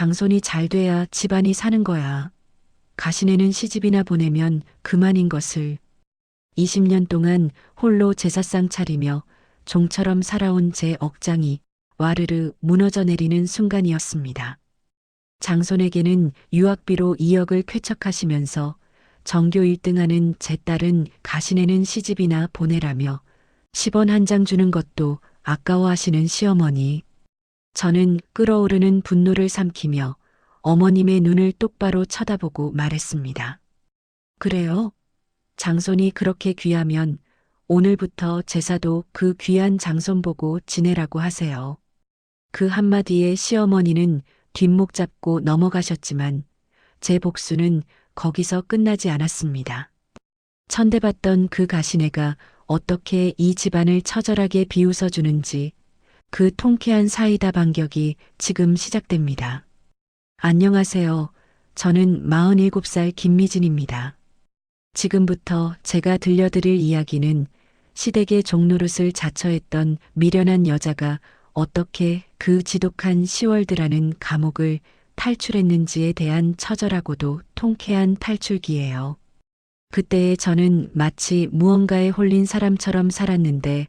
장손이 잘 돼야 집안이 사는 거야. 가시네는 시집이나 보내면 그만인 것을. 20년 동안 홀로 제사상 차리며 종처럼 살아온 제 억장이 와르르 무너져 내리는 순간이었습니다. 장손에게는 유학비로 2억을 쾌척하시면서 전교 1등하는 제 딸은 가시네는 시집이나 보내라며 10원 한 장 주는 것도 아까워하시는 시어머니. 저는 끓어오르는 분노를 삼키며 어머님의 눈을 똑바로 쳐다보고 말했습니다. 그래요? 장손이 그렇게 귀하면 오늘부터 제사도 그 귀한 장손 보고 지내라고 하세요. 그 한마디에 시어머니는 뒷목 잡고 넘어가셨지만 제 복수는 거기서 끝나지 않았습니다. 천대받던 그 가시네가 어떻게 이 집안을 처절하게 비웃어주는지 그 통쾌한 사이다 반격이 지금 시작됩니다. 안녕하세요. 저는 47살 김미진입니다. 지금부터 제가 들려드릴 이야기는 시댁의 종노릇을 자처했던 미련한 여자가 어떻게 그 지독한 시월드라는 감옥을 탈출했는지에 대한 처절하고도 통쾌한 탈출기예요. 그때의 저는 마치 무언가에 홀린 사람처럼 살았는데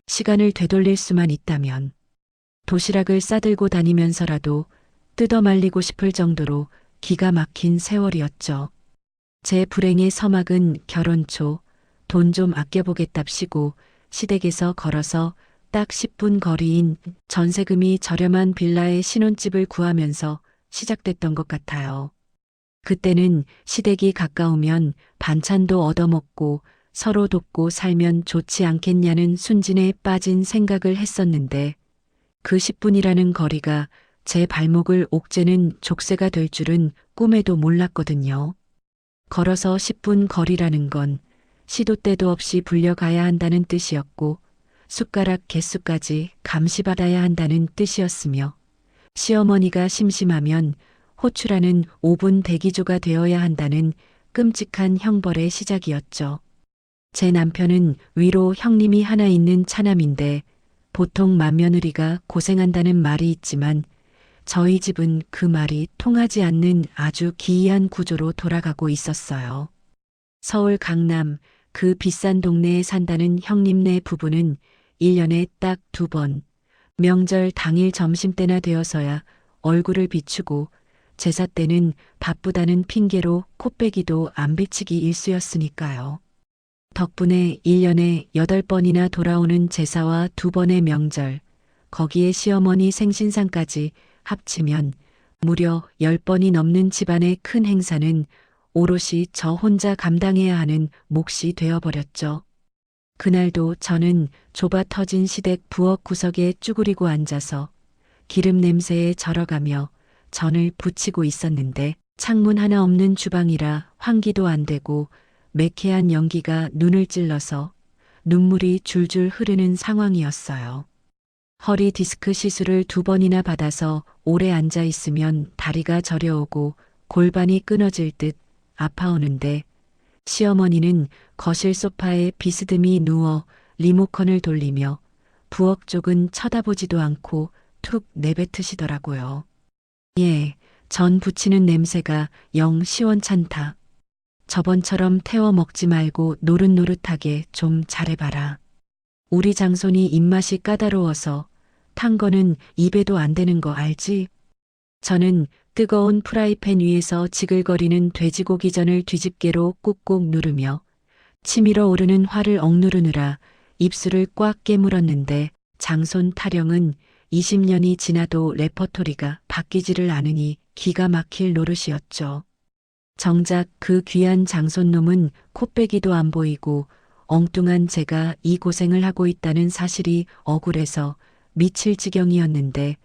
시간을 되돌릴 수만 있다면 도시락을 싸들고 다니면서라도 뜯어 말리고 싶을 정도로 기가 막힌 세월이었죠. 제 불행의 서막은 결혼 초 돈 좀 아껴보겠답시고 시댁에서 걸어서 딱 10분 거리인 전세금이 저렴한 빌라의 신혼집을 구하면서 시작됐던 것 같아요. 그때는 시댁이 가까우면 반찬도 얻어먹고 서로 돕고 살면 좋지 않겠냐는 순진에 빠진 생각을 했었는데 그 10분이라는 거리가 제 발목을 옥죄는 족쇄가 될 줄은 꿈에도 몰랐거든요. 걸어서 10분 거리라는 건 시도 때도 없이 불려가야 한다는 뜻이었고 숟가락 개수까지 감시받아야 한다는 뜻이었으며 시어머니가 심심하면 호출하는 5분 대기조가 되어야 한다는 끔찍한 형벌의 시작이었죠. 제 남편은 위로 형님이 하나 있는 차남인데 보통 맏며느리가 고생한다는 말이 있지만 저희 집은 그 말이 통하지 않는 아주 기이한 구조로 돌아가고 있었어요. 서울 강남 그 비싼 동네에 산다는 형님네 부부는 1년에 딱 2번 명절 당일 점심때나 되어서야 얼굴을 비추고 제사 때는 바쁘다는 핑계로 코빼기도 안 비치기 일쑤였으니까요. 덕분에 1년에 8번이나 돌아오는 제사와 2번의 명절, 거기에 시어머니 생신상까지 합치면 무려 10번이 넘는 집안의 큰 행사는 오롯이 저 혼자 감당해야 하는 몫이 되어버렸죠. 그날도 저는 좁아 터진 시댁 부엌 구석에 쭈그리고 앉아서 기름 냄새에 절어가며 전을 부치고 있었는데 창문 하나 없는 주방이라 환기도 안 되고 매캐한 연기가 눈을 찔러서 눈물이 줄줄 흐르는 상황이었어요. 허리 디스크 시술을 2번이나 받아서 오래 앉아 있으면 다리가 저려오고 골반이 끊어질 듯 아파오는데 시어머니는 거실 소파에 비스듬히 누워 리모컨을 돌리며 부엌 쪽은 쳐다보지도 않고 툭 내뱉으시더라고요. 예, 전 부치는 냄새가 영 시원찮다. 저번처럼 태워 먹지 말고 노릇노릇하게 좀 잘해봐라. 우리 장손이 입맛이 까다로워서 탄 거는 입에도 안 되는 거 알지? 저는 뜨거운 프라이팬 위에서 지글거리는 돼지고기전을 뒤집개로 꾹꾹 누르며 치밀어 오르는 화를 억누르느라 입술을 꽉 깨물었는데 장손 타령은 20년이 지나도 레퍼토리가 바뀌지를 않으니 기가 막힐 노릇이었죠. 정작 그 귀한 장손놈은 코빼기도 안 보이고 엉뚱한 제가 이 고생을 하고 있다는 사실이 억울해서 미칠 지경이었는데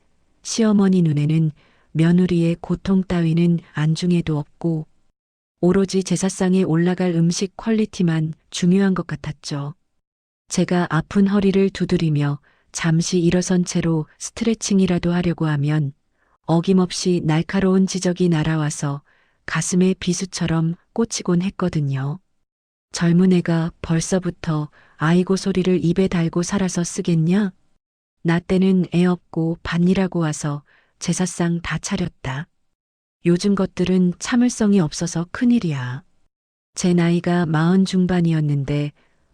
시어머니 눈에는 며느리의 고통 따위는 안중에도 없고 오로지 제사상에 올라갈 음식 퀄리티만 중요한 것 같았죠. 제가 아픈 허리를 두드리며 잠시 일어선 채로 스트레칭이라도 하려고 하면 어김없이 날카로운 지적이 날아와서 가슴에 비수처럼 꽂히곤 했거든요. 젊은 애가 벌써부터 아이고 소리를 입에 달고 살아서 쓰겠냐? 나 때는 애 없고 밭일하고 와서 제사상 다 차렸다. 요즘 것들은 참을성이 없어서 큰일이야. 제 나이가 40 중반이었는데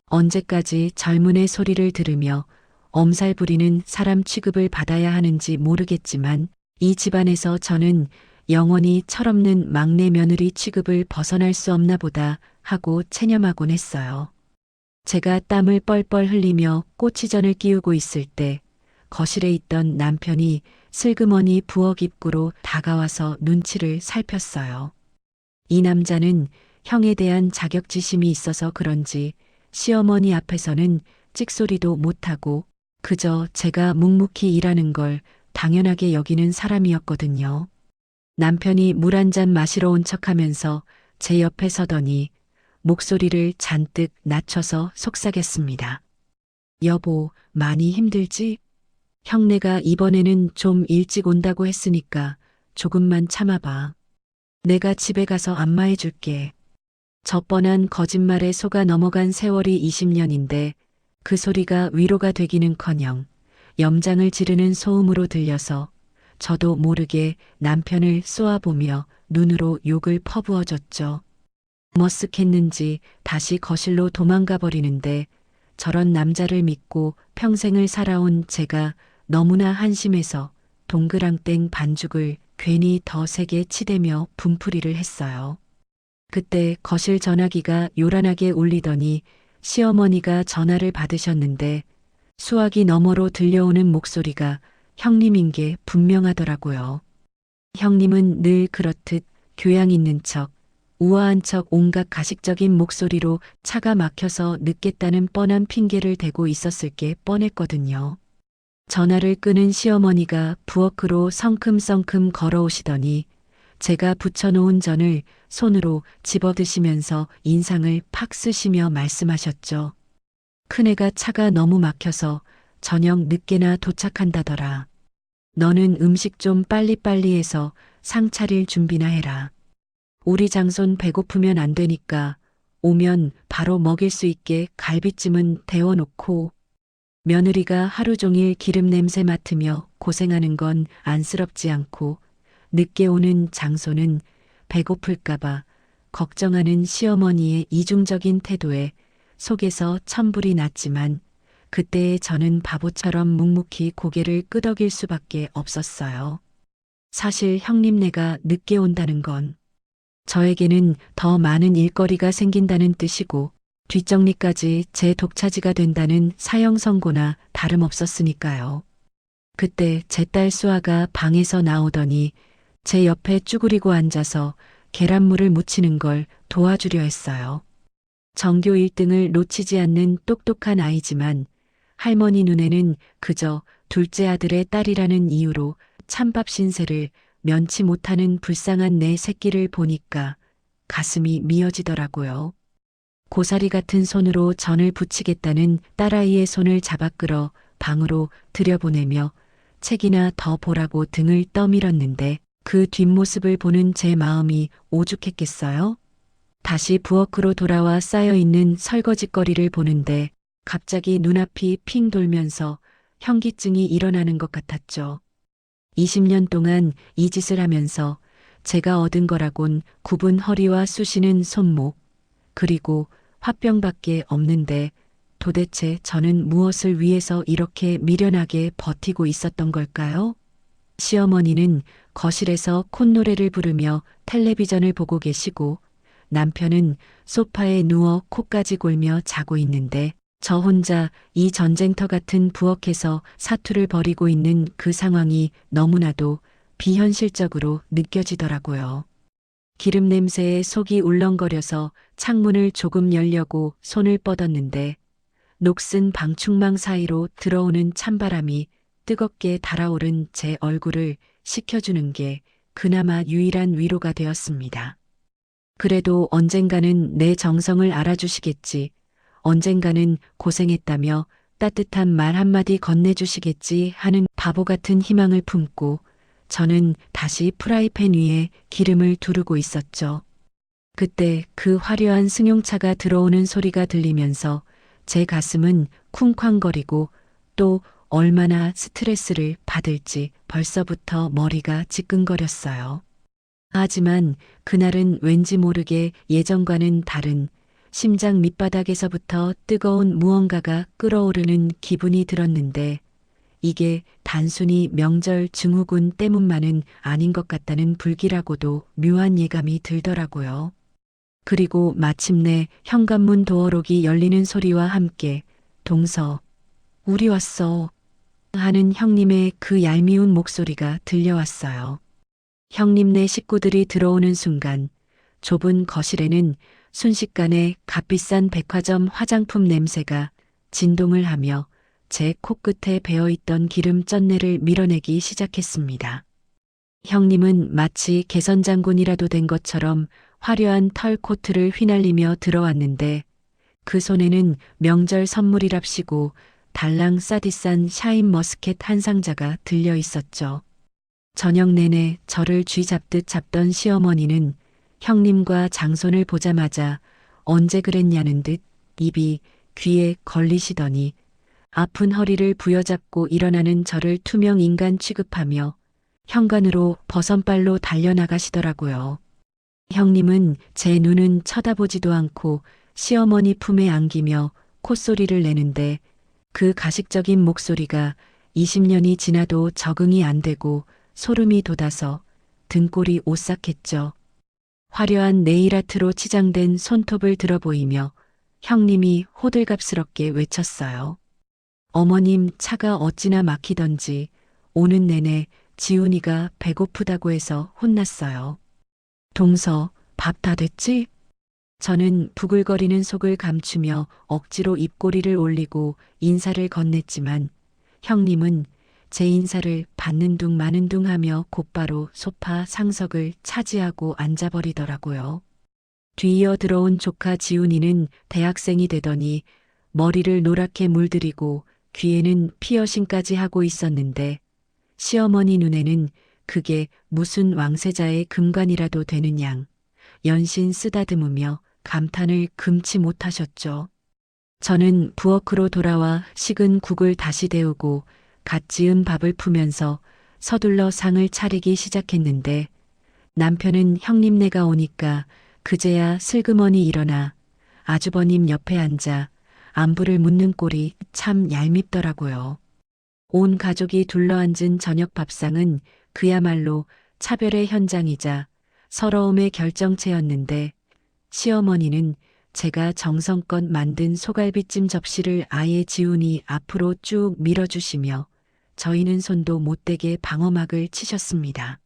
언제까지 젊은의 소리를 들으며 엄살 부리는 사람 취급을 받아야 하는지 모르겠지만 이 집안에서 저는 영원히 철없는 막내 며느리 취급을 벗어날 수 없나 보다 하고 체념하곤 했어요. 제가 땀을 뻘뻘 흘리며 꼬치전을 끼우고 있을 때 거실에 있던 남편이 슬그머니 부엌 입구로 다가와서 눈치를 살폈어요. 이 남자는 형에 대한 자격지심이 있어서 그런지 시어머니 앞에서는 찍소리도 못하고 그저 제가 묵묵히 일하는 걸 당연하게 여기는 사람이었거든요. 남편이 물 한 잔 마시러 온 척하면서 제 옆에 서더니 목소리를 잔뜩 낮춰서 속삭였습니다. 여보, 많이 힘들지? 형네가 이번에는 좀 일찍 온다고 했으니까 조금만 참아봐. 내가 집에 가서 안마해 줄게. 저 뻔한 거짓말에 속아 넘어간 세월이 20년인데 그 소리가 위로가 되기는커녕 염장을 지르는 소음으로 들려서 저도 모르게 남편을 쏘아보며 눈으로 욕을 퍼부어줬죠. 머쓱했는지 다시 거실로 도망가 버리는데 저런 남자를 믿고 평생을 살아온 제가 너무나 한심해서 동그랑땡 반죽을 괜히 더 세게 치대며 분풀이를 했어요. 그때 거실 전화기가 요란하게 울리더니 시어머니가 전화를 받으셨는데 수화기 너머로 들려오는 목소리가 형님인 게 분명하더라고요. 형님은 늘 그렇듯 교양 있는 척, 우아한 척 온갖 가식적인 목소리로 차가 막혀서 늦겠다는 뻔한 핑계를 대고 있었을 게 뻔했거든요. 전화를 끄는 시어머니가 부엌으로 성큼성큼 걸어오시더니 제가 부쳐놓은 전을 손으로 집어드시면서 인상을 팍 쓰시며 말씀하셨죠. 큰애가 차가 너무 막혀서 저녁 늦게나 도착한다더라. 너는 음식 좀 빨리빨리 해서 상 차릴 준비나 해라. 우리 장손 배고프면 안 되니까 오면 바로 먹일 수 있게 갈비찜은 데워놓고 며느리가 하루 종일 기름 냄새 맡으며 고생하는 건 안쓰럽지 않고 늦게 오는 장손은 배고플까봐 걱정하는 시어머니의 이중적인 태도에 속에서 천불이 났지만 그때의 저는 바보처럼 묵묵히 고개를 끄덕일 수밖에 없었어요. 사실 형님네가 늦게 온다는 건 저에게는 더 많은 일거리가 생긴다는 뜻이고 뒷정리까지 제 독차지가 된다는 사형 선고나 다름없었으니까요. 그때 제 딸 수아가 방에서 나오더니 제 옆에 쭈그리고 앉아서 계란물을 무치는 걸 도와주려 했어요. 전교 1등을 놓치지 않는 똑똑한 아이지만 할머니 눈에는 그저 둘째 아들의 딸이라는 이유로 찬밥 신세를 면치 못하는 불쌍한 내 새끼를 보니까 가슴이 미어지더라고요. 고사리 같은 손으로 전을 부치겠다는 딸아이의 손을 잡아 끌어 방으로 들여보내며 책이나 더 보라고 등을 떠밀었는데 그 뒷모습을 보는 제 마음이 오죽했겠어요? 다시 부엌으로 돌아와 쌓여있는 설거지거리를 보는데 갑자기 눈앞이 핑 돌면서 현기증이 일어나는 것 같았죠. 20년 동안 이 짓을 하면서 제가 얻은 거라곤 굽은 허리와 쑤시는 손목, 그리고 화병밖에 없는데 도대체 저는 무엇을 위해서 이렇게 미련하게 버티고 있었던 걸까요? 시어머니는 거실에서 콧노래를 부르며 텔레비전을 보고 계시고 남편은 소파에 누워 코까지 골며 자고 있는데 저 혼자 이 전쟁터 같은 부엌에서 사투를 벌이고 있는 그 상황이 너무나도 비현실적으로 느껴지더라고요. 기름 냄새에 속이 울렁거려서 창문을 조금 열려고 손을 뻗었는데 녹슨 방충망 사이로 들어오는 찬바람이 뜨겁게 달아오른 제 얼굴을 식혀주는 게 그나마 유일한 위로가 되었습니다. 그래도 언젠가는 내 정성을 알아주시겠지. 언젠가는 고생했다며 따뜻한 말 한마디 건네주시겠지 하는 바보 같은 희망을 품고 저는 다시 프라이팬 위에 기름을 두르고 있었죠. 그때 그 화려한 승용차가 들어오는 소리가 들리면서 제 가슴은 쿵쾅거리고 또 얼마나 스트레스를 받을지 벌써부터 머리가 지끈거렸어요. 하지만 그날은 왠지 모르게 예전과는 다른 심장 밑바닥에서부터 뜨거운 무언가가 끓어오르는 기분이 들었는데 이게 단순히 명절 증후군 때문만은 아닌 것 같다는 불길하고도 묘한 예감이 들더라고요. 그리고 마침내 현관문 도어록이 열리는 소리와 함께 동서, 우리 왔어 하는 형님의 그 얄미운 목소리가 들려왔어요. 형님네 식구들이 들어오는 순간 좁은 거실에는 순식간에 값비싼 백화점 화장품 냄새가 진동을 하며 제 코끝에 배어있던 기름 쩐내를 밀어내기 시작했습니다. 형님은 마치 개선장군이라도 된 것처럼 화려한 털 코트를 휘날리며 들어왔는데 그 손에는 명절 선물이랍시고 달랑 싸디싼 샤인 머스켓 한 상자가 들려 있었죠. 저녁 내내 저를 쥐잡듯 잡던 시어머니는 형님과 장손을 보자마자 언제 그랬냐는 듯 입이 귀에 걸리시더니 아픈 허리를 부여잡고 일어나는 저를 투명 인간 취급하며 현관으로 버선발로 달려나가시더라고요. 형님은 제 눈은 쳐다보지도 않고 시어머니 품에 안기며 콧소리를 내는데 그 가식적인 목소리가 20년이 지나도 적응이 안 되고 소름이 돋아서 등골이 오싹했죠. 화려한 네일아트로 치장된 손톱을 들어 보이며 형님이 호들갑스럽게 외쳤어요. 어머님 차가 어찌나 막히던지 오는 내내 지훈이가 배고프다고 해서 혼났어요. 동서, 밥 다 됐지? 저는 부글거리는 속을 감추며 억지로 입꼬리를 올리고 인사를 건넸지만 형님은 제 인사를 받는 둥 마는 둥 하며 곧바로 소파 상석을 차지하고 앉아버리더라고요. 뒤이어 들어온 조카 지훈이는 대학생이 되더니 머리를 노랗게 물들이고 귀에는 피어싱까지 하고 있었는데 시어머니 눈에는 그게 무슨 왕세자의 금관이라도 되는 양 연신 쓰다듬으며 감탄을 금치 못하셨죠. 저는 부엌으로 돌아와 식은 국을 다시 데우고 갓 지은 밥을 푸면서 서둘러 상을 차리기 시작했는데 남편은 형님네가 오니까 그제야 슬그머니 일어나 아주버님 옆에 앉아 안부를 묻는 꼴이 참 얄밉더라고요. 온 가족이 둘러앉은 저녁 밥상은 그야말로 차별의 현장이자 서러움의 결정체였는데 시어머니는 제가 정성껏 만든 소갈비찜 접시를 아예 지훈이 앞으로 쭉 밀어주시며 저희는 손도 못대게 방어막을 치셨습니다.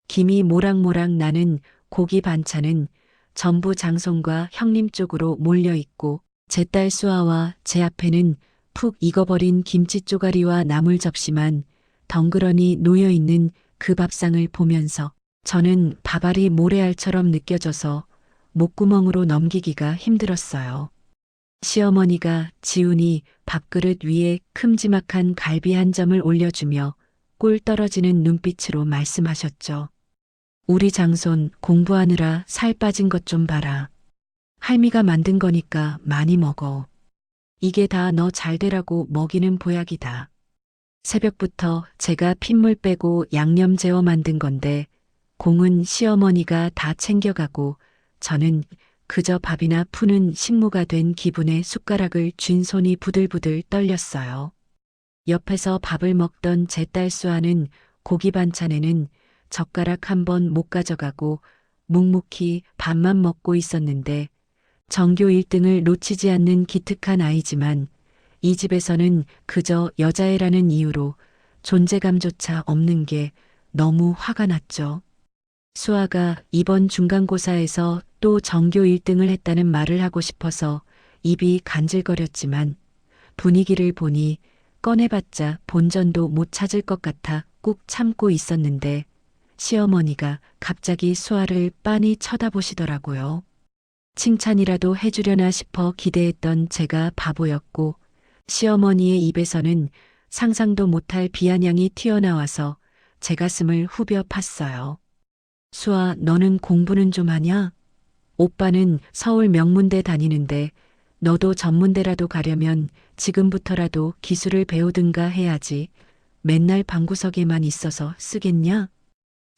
김이 모락모락 나는 고기 반찬은 전부 장손과 형님 쪽으로 몰려있고 제 딸 수아와 제 앞에는 푹 익어버린 김치 쪼가리와 나물 접시만 덩그러니 놓여있는 그 밥상을 보면서 저는 밥알이 모래알처럼 느껴져서 목구멍으로 넘기기가 힘들었어요. 시어머니가 지훈이 밥그릇 위에 큼지막한 갈비 한 점을 올려주며 꿀 떨어지는 눈빛으로 말씀하셨죠. 우리 장손 공부하느라 살 빠진 것 좀 봐라. 할미가 만든 거니까 많이 먹어. 이게 다 너 잘되라고 먹이는 보약이다. 새벽부터 제가 핏물 빼고 양념 재워 만든 건데 공은 시어머니가 다 챙겨가고 저는 그저 밥이나 푸는 식모가 된 기분에 숟가락을 쥔 손이 부들부들 떨렸어요. 옆에서 밥을 먹던 제 딸 수아는 고기 반찬에는 젓가락 한 번 못 가져가고 묵묵히 밥만 먹고 있었는데 전교 1등을 놓치지 않는 기특한 아이지만 이 집에서는 그저 여자애라는 이유로 존재감조차 없는 게 너무 화가 났죠. 수아가 이번 중간고사에서 또 전교 1등을 했다는 말을 하고 싶어서 입이 간질거렸지만 분위기를 보니 꺼내봤자 본전도 못 찾을 것 같아 꾹 참고 있었는데 시어머니가 갑자기 수아를 빤히 쳐다보시더라고요. 칭찬이라도 해주려나 싶어 기대했던 제가 바보였고 시어머니의 입에서는 상상도 못할 비아냥이 튀어나와서 제 가슴을 후벼 팠어요. 수아, 너는 공부는 좀 하냐? 오빠는 서울 명문대 다니는데 너도 전문대라도 가려면 지금부터라도 기술을 배우든가 해야지. 맨날 방구석에만 있어서 쓰겠냐?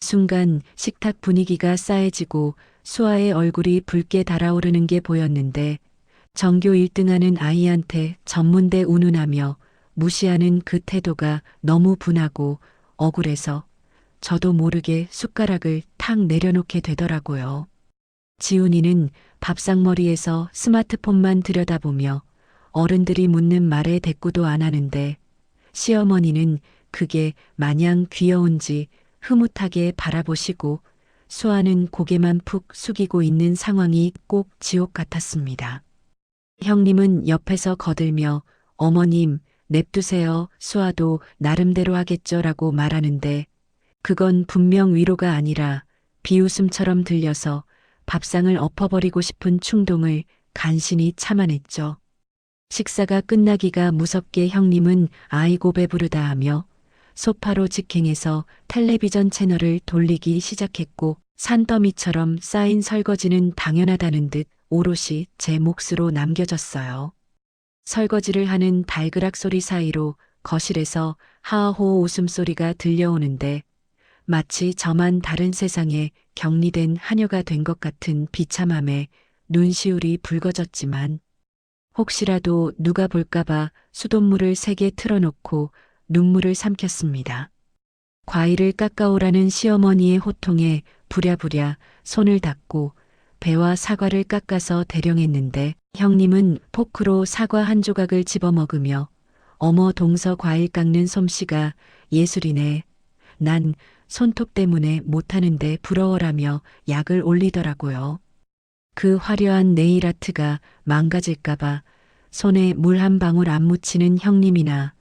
순간 식탁 분위기가 싸해지고 수아의 얼굴이 붉게 달아오르는 게 보였는데 전교 1등하는 아이한테 전문대 운운하며 무시하는 그 태도가 너무 분하고 억울해서 저도 모르게 숟가락을 탁 내려놓게 되더라고요. 지훈이는 밥상머리에서 스마트폰만 들여다보며 어른들이 묻는 말에 대꾸도 안 하는데 시어머니는 그게 마냥 귀여운지 흐뭇하게 바라보시고 수아는 고개만 푹 숙이고 있는 상황이 꼭 지옥 같았습니다. 형님은 옆에서 거들며 어머님 냅두세요. 수아도 나름대로 하겠죠라고 말하는데 그건 분명 위로가 아니라 비웃음처럼 들려서 밥상을 엎어버리고 싶은 충동을 간신히 참아냈죠. 식사가 끝나기가 무섭게 형님은 아이고 배부르다 하며 소파로 직행해서 텔레비전 채널을 돌리기 시작했고 산더미처럼 쌓인 설거지는 당연하다는 듯 오롯이 제 몫으로 남겨졌어요. 설거지를 하는 발그락 소리 사이로 거실에서 하하호 웃음소리가 들려오는데 마치 저만 다른 세상에 격리된 하녀가 된 것 같은 비참함에 눈시울이 붉어졌지만 혹시라도 누가 볼까봐 수돗물을 세게 틀어놓고 눈물을 삼켰습니다. 과일을 깎아오라는 시어머니의 호통에 부랴부랴 손을 닦고 배와 사과를 깎아서 대령했는데 형님은 포크로 사과 한 조각을 집어먹으며 어머 동서 과일 깎는 솜씨가 예술이네. 난 손톱 때문에 못하는데 부러워라며 약을 올리더라고요. 그 화려한 네일아트가 망가질까봐 손에 물 한 방울 안 묻히는 형님이나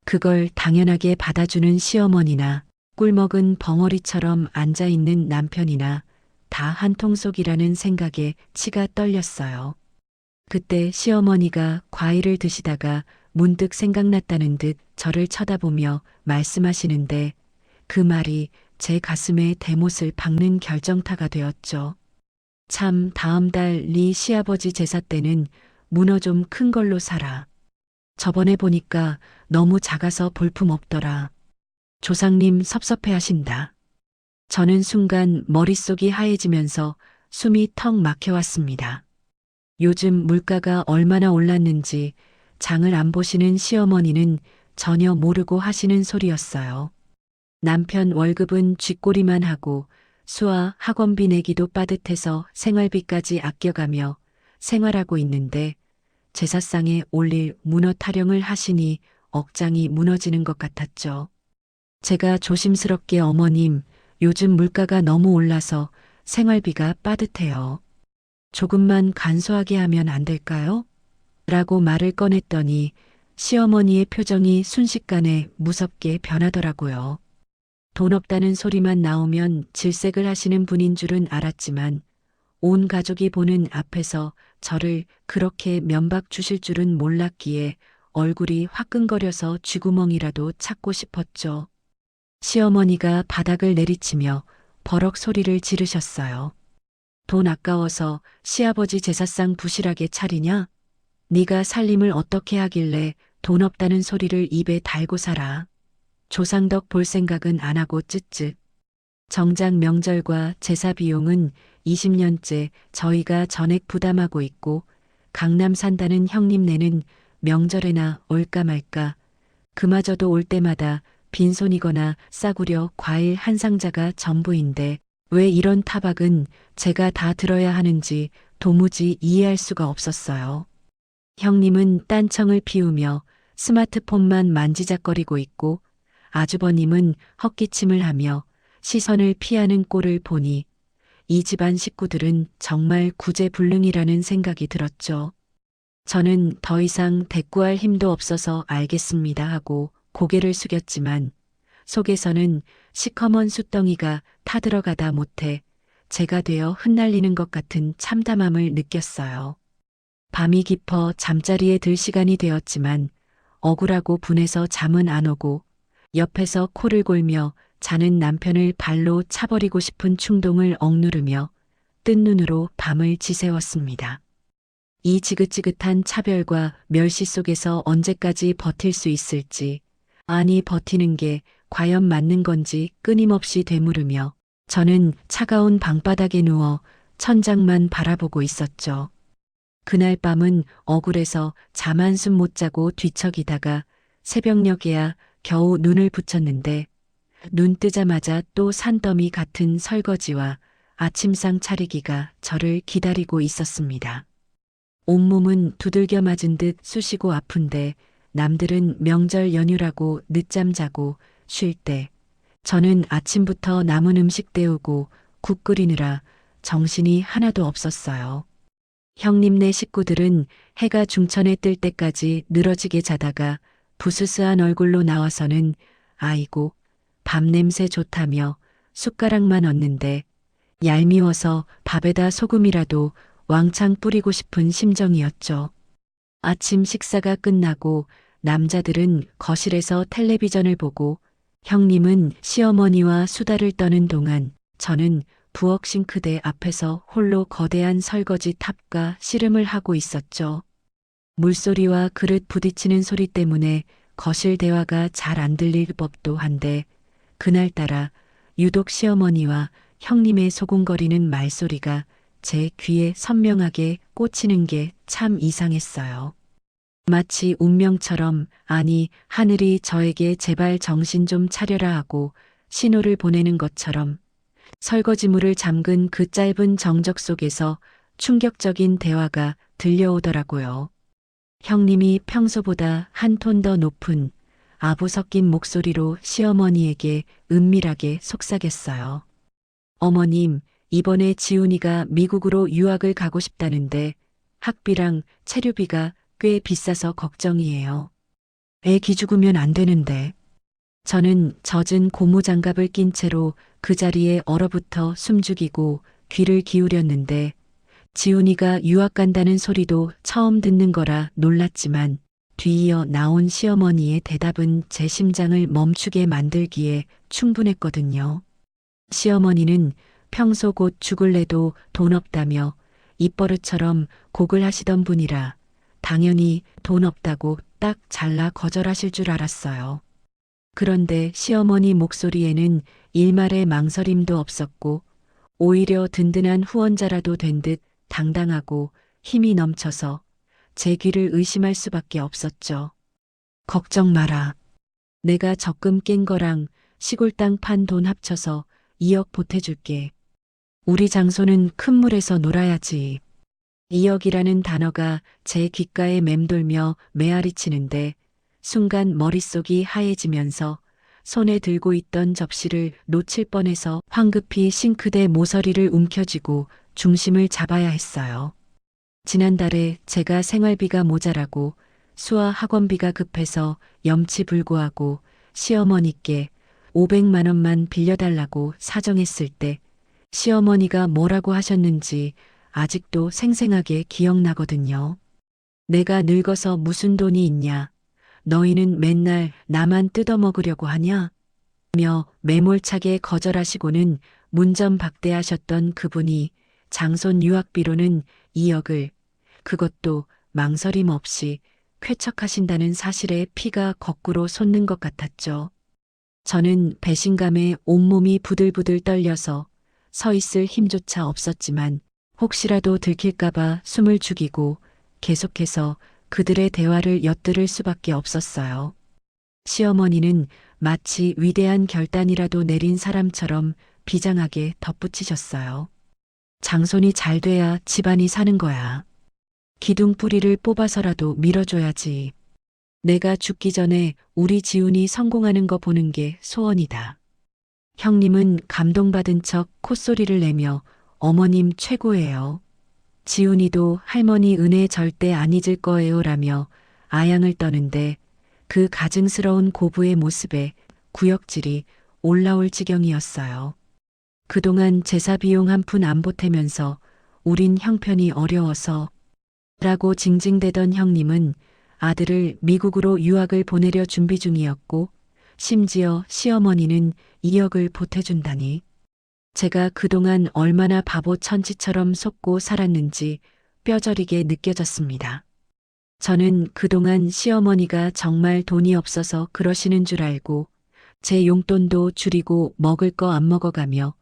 그걸 당연하게 받아주는 시어머니나 꿀먹은 벙어리처럼 앉아있는 남편이나 다 한통속이라는 생각에 치가 떨렸어요. 그때 시어머니가 과일을 드시다가 문득 생각났다는 듯 저를 쳐다보며 말씀하시는데 그 말이 제 가슴에 대못을 박는 결정타가 되었죠. 참 다음 달 네 시아버지 제사 때는 문어 좀 큰 걸로 사라. 저번에 보니까 너무 작아서 볼품없더라. 조상님 섭섭해하신다. 저는 순간 머릿속이 하얘지면서 숨이 턱 막혀왔습니다. 요즘 물가가 얼마나 올랐는지 장을 안 보시는 시어머니는 전혀 모르고 하시는 소리였어요. 남편 월급은 쥐꼬리만 하고 수아 학원비 내기도 빠듯해서 생활비까지 아껴가며 생활하고 있는데 제사상에 올릴 문어 타령을 하시니 억장이 무너지는 것 같았죠. 제가 조심스럽게 어머님, 요즘 물가가 너무 올라서 생활비가 빠듯해요. 조금만 간소하게 하면 안 될까요? 라고 말을 꺼냈더니 시어머니의 표정이 순식간에 무섭게 변하더라고요. 돈 없다는 소리만 나오면 질색을 하시는 분인 줄은 알았지만 온 가족이 보는 앞에서 저를 그렇게 면박 주실 줄은 몰랐기에 얼굴이 화끈거려서 쥐구멍이라도 찾고 싶었죠. 시어머니가 바닥을 내리치며 버럭 소리를 지르셨어요. 돈 아까워서 시아버지 제사상 부실하게 차리냐? 네가 살림을 어떻게 하길래 돈 없다는 소리를 입에 달고 살아. 조상덕 볼 생각은 안 하고 쯧쯧. 정작 명절과 제사 비용은 20년째 저희가 전액 부담하고 있고 강남 산다는 형님네는 명절에나 올까 말까 그마저도 올 때마다 빈손이거나 싸구려 과일 한 상자가 전부인데 왜 이런 타박은 제가 다 들어야 하는지 도무지 이해할 수가 없었어요. 형님은 딴청을 피우며 스마트폰만 만지작거리고 있고 아주버님은 헛기침을 하며 시선을 피하는 꼴을 보니 이 집안 식구들은 정말 구제불능이라는 생각이 들었죠. 저는 더 이상 대꾸할 힘도 없어서 알겠습니다 하고 고개를 숙였지만 속에서는 시커먼 숫덩이가 타들어가다 못해 제가 되어 흩날리는 것 같은 참담함을 느꼈어요. 밤이 깊어 잠자리에 들 시간이 되었지만 억울하고 분해서 잠은 안 오고 옆에서 코를 골며 자는 남편을 발로 차버리고 싶은 충동을 억누르며 뜬 눈으로 밤을 지새웠습니다. 이 지긋지긋한 차별과 멸시 속에서 언제까지 버틸 수 있을지, 아니 버티는 게 과연 맞는 건지 끊임없이 되물으며 저는 차가운 방바닥에 누워 천장만 바라보고 있었죠. 그날 밤은 억울해서 잠 한숨 못 자고 뒤척이다가 새벽녘에야 겨우 눈을 붙였는데 눈 뜨자마자 또 산더미 같은 설거지와 아침상 차리기가 저를 기다리고 있었습니다. 온몸은 두들겨 맞은 듯 쑤시고 아픈데 남들은 명절 연휴라고 늦잠 자고 쉴 때 저는 아침부터 남은 음식 데우고 국 끓이느라 정신이 하나도 없었어요. 형님네 식구들은 해가 중천에 뜰 때까지 늘어지게 자다가 부스스한 얼굴로 나와서는 아이고 밥냄새 좋다며 숟가락만 얹는데 얄미워서 밥에다 소금이라도 왕창 뿌리고 싶은 심정이었죠. 아침 식사가 끝나고 남자들은 거실에서 텔레비전을 보고 형님은 시어머니와 수다를 떠는 동안 저는 부엌 싱크대 앞에서 홀로 거대한 설거지 탑과 씨름을 하고 있었죠. 물소리와 그릇 부딪히는 소리 때문에 거실 대화가 잘 안 들릴 법도 한데 그날따라 유독 시어머니와 형님의 소곤거리는 말소리가 제 귀에 선명하게 꽂히는 게 참 이상했어요. 마치 운명처럼, 아니 하늘이 저에게 제발 정신 좀 차려라 하고 신호를 보내는 것처럼 설거지물을 잠근 그 짧은 정적 속에서 충격적인 대화가 들려오더라고요. 형님이 평소보다 한 톤 더 높은 아부 섞인 목소리로 시어머니에게 은밀하게 속삭였어요. 어머님, 이번에 지훈이가 미국으로 유학을 가고 싶다는데 학비랑 체류비가 꽤 비싸서 걱정이에요. 애 기죽으면 안 되는데. 저는 젖은 고무장갑을 낀 채로 그 자리에 얼어붙어 숨죽이고 귀를 기울였는데 지훈이가 유학 간다는 소리도 처음 듣는 거라 놀랐지만 뒤이어 나온 시어머니의 대답은 제 심장을 멈추게 만들기에 충분했거든요. 시어머니는 평소 곧 죽을래도 돈 없다며 입버릇처럼 곡을 하시던 분이라 당연히 돈 없다고 딱 잘라 거절하실 줄 알았어요. 그런데 시어머니 목소리에는 일말의 망설임도 없었고 오히려 든든한 후원자라도 된 듯 당당하고 힘이 넘쳐서 제 귀를 의심할 수밖에 없었죠. 걱정 마라. 내가 적금 깬 거랑 시골 땅 판 돈 합쳐서 2억 보태줄게. 우리 장소는 큰 물에서 놀아야지. 2억이라는 단어가 제 귓가에 맴돌며 메아리치는데 순간 머릿속이 하얘지면서 손에 들고 있던 접시를 놓칠 뻔해서 황급히 싱크대 모서리를 움켜쥐고 중심을 잡아야 했어요. 지난달에 제가 생활비가 모자라고 수아 학원비가 급해서 염치불고하고 시어머니께 500만 원만 빌려달라고 사정했을 때 시어머니가 뭐라고 하셨는지 아직도 생생하게 기억나거든요. 내가 늙어서 무슨 돈이 있냐. 너희는 맨날 나만 뜯어먹으려고 하냐? 며 매몰차게 거절하시고는 문전박대하셨던 그분이 장손 유학비로는 2억을, 그것도 망설임 없이 쾌척하신다는 사실에 피가 거꾸로 솟는 것 같았죠. 저는 배신감에 온몸이 부들부들 떨려서 서 있을 힘조차 없었지만 혹시라도 들킬까봐 숨을 죽이고 계속해서 그들의 대화를 엿들을 수밖에 없었어요. 시어머니는 마치 위대한 결단이라도 내린 사람처럼 비장하게 덧붙이셨어요. 장손이 잘 돼야 집안이 사는 거야. 기둥 뿌리를 뽑아서라도 밀어줘야지. 내가 죽기 전에 우리 지훈이 성공하는 거 보는 게 소원이다. 형님은 감동받은 척 콧소리를 내며 어머님 최고예요. 지훈이도 할머니 은혜 절대 안 잊을 거예요 라며 아양을 떠는데 그 가증스러운 고부의 모습에 구역질이 올라올 지경이었어요. 그동안 제사 비용 한 푼 안 보태면서 우린 형편이 어려워서 라고 징징대던 형님은 아들을 미국으로 유학을 보내려 준비 중이었고 심지어 시어머니는 2억을 보태준다니. 제가 그동안 얼마나 바보 천치처럼 속고 살았는지 뼈저리게 느껴졌습니다. 저는 그동안 시어머니가 정말 돈이 없어서 그러시는 줄 알고 제 용돈도 줄이고 먹을 거 안 먹어가며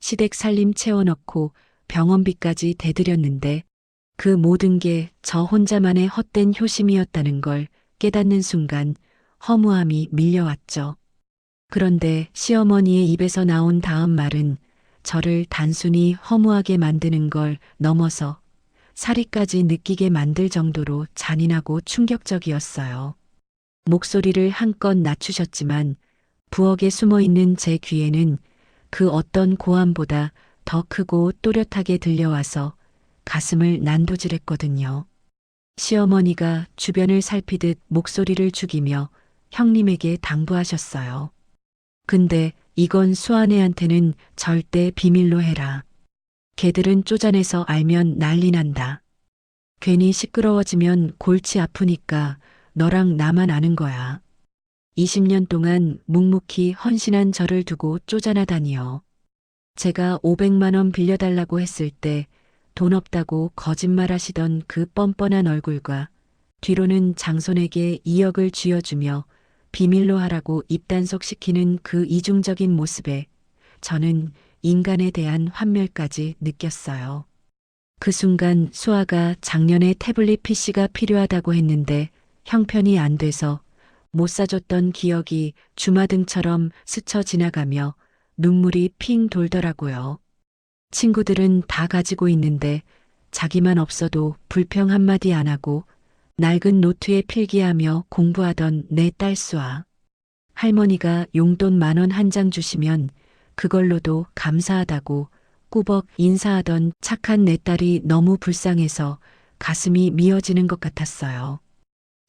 시댁 살림 채워넣고 병원비까지 대드렸는데 그 모든 게 저 혼자만의 헛된 효심이었다는 걸 깨닫는 순간 허무함이 밀려왔죠. 그런데 시어머니의 입에서 나온 다음 말은 저를 단순히 허무하게 만드는 걸 넘어서 사리까지 느끼게 만들 정도로 잔인하고 충격적이었어요. 목소리를 한껏 낮추셨지만 부엌에 숨어 있는 제 귀에는 그 어떤 고함보다 더 크고 또렷하게 들려와서 가슴을 난도질했거든요. 시어머니가 주변을 살피듯 목소리를 죽이며 형님에게 당부하셨어요. 근데 이건 수아네한테는 절대 비밀로 해라. 걔들은 쪼잔해서 알면 난리 난다. 괜히 시끄러워지면 골치 아프니까 너랑 나만 아는 거야. 20년 동안 묵묵히 헌신한 저를 두고 쪼잔하다니요. 제가 500만 원 빌려달라고 했을 때 돈 없다고 거짓말하시던 그 뻔뻔한 얼굴과 뒤로는 장손에게 2억을 쥐어주며 비밀로 하라고 입단속시키는 그 이중적인 모습에 저는 인간에 대한 환멸까지 느꼈어요. 그 순간 수아가 작년에 태블릿 PC가 필요하다고 했는데 형편이 안 돼서 못 사줬던 기억이 주마등처럼 스쳐 지나가며 눈물이 핑 돌더라고요. 친구들은 다 가지고 있는데 자기만 없어도 불평 한마디 안 하고 낡은 노트에 필기하며 공부하던 내 딸 수아. 할머니가 용돈 10,000원 한 장 주시면 그걸로도 감사하다고 꾸벅 인사하던 착한 내 딸이 너무 불쌍해서 가슴이 미어지는 것 같았어요.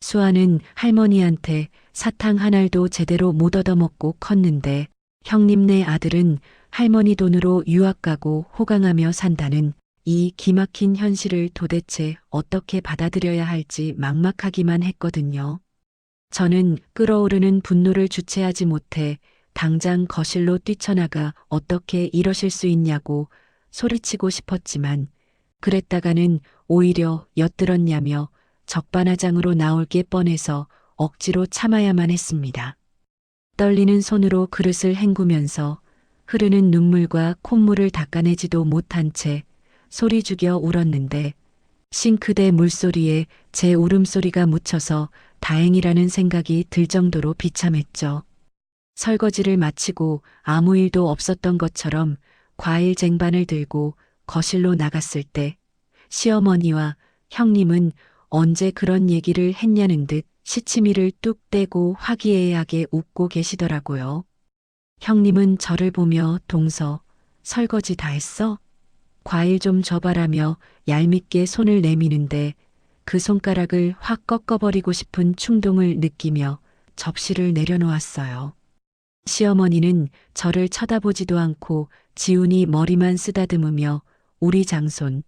수아는 할머니한테 사탕 한 알도 제대로 못 얻어먹고 컸는데 형님네 아들은 할머니 돈으로 유학 가고 호강하며 산다는 이 기막힌 현실을 도대체 어떻게 받아들여야 할지 막막하기만 했거든요. 저는 끓어오르는 분노를 주체하지 못해 당장 거실로 뛰쳐나가 어떻게 이러실 수 있냐고 소리치고 싶었지만 그랬다가는 오히려 엿들었냐며 적반하장으로 나올 게 뻔해서 억지로 참아야만 했습니다. 떨리는 손으로 그릇을 헹구면서 흐르는 눈물과 콧물을 닦아내지도 못한 채 소리 죽여 울었는데 싱크대 물소리에 제 울음소리가 묻혀서 다행이라는 생각이 들 정도로 비참했죠. 설거지를 마치고 아무 일도 없었던 것처럼 과일 쟁반을 들고 거실로 나갔을 때 시어머니와 형님은 언제 그런 얘기를 했냐는 듯 시치미를 뚝 떼고 화기애애하게 웃고 계시더라고요. 형님은 저를 보며 동서, 설거지 다 했어? 과일 좀 줘봐라며 얄밉게 손을 내미는데 그 손가락을 확 꺾어버리고 싶은 충동을 느끼며 접시를 내려놓았어요. 시어머니는 저를 쳐다보지도 않고 지훈이 머리만 쓰다듬으며 우리 장손,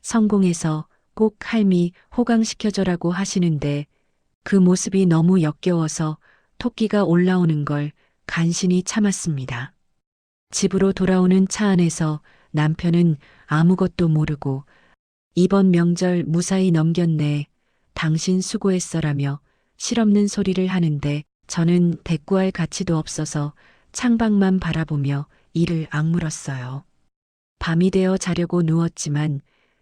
성공해서 꼭 할미 호강시켜줘라고 하시는데 그 모습이 너무 역겨워서 토끼가 올라오는 걸 간신히 참았습니다. 집으로 돌아오는 차 안에서 남편은 아무것도 모르고 이번 명절 무사히 넘겼네. 당신 수고했어라며 실없는 소리를 하는데 저는 대꾸할 가치도 없어서 창밖만 바라보며 이를 악물었어요. 밤이 되어 자려고 누웠지만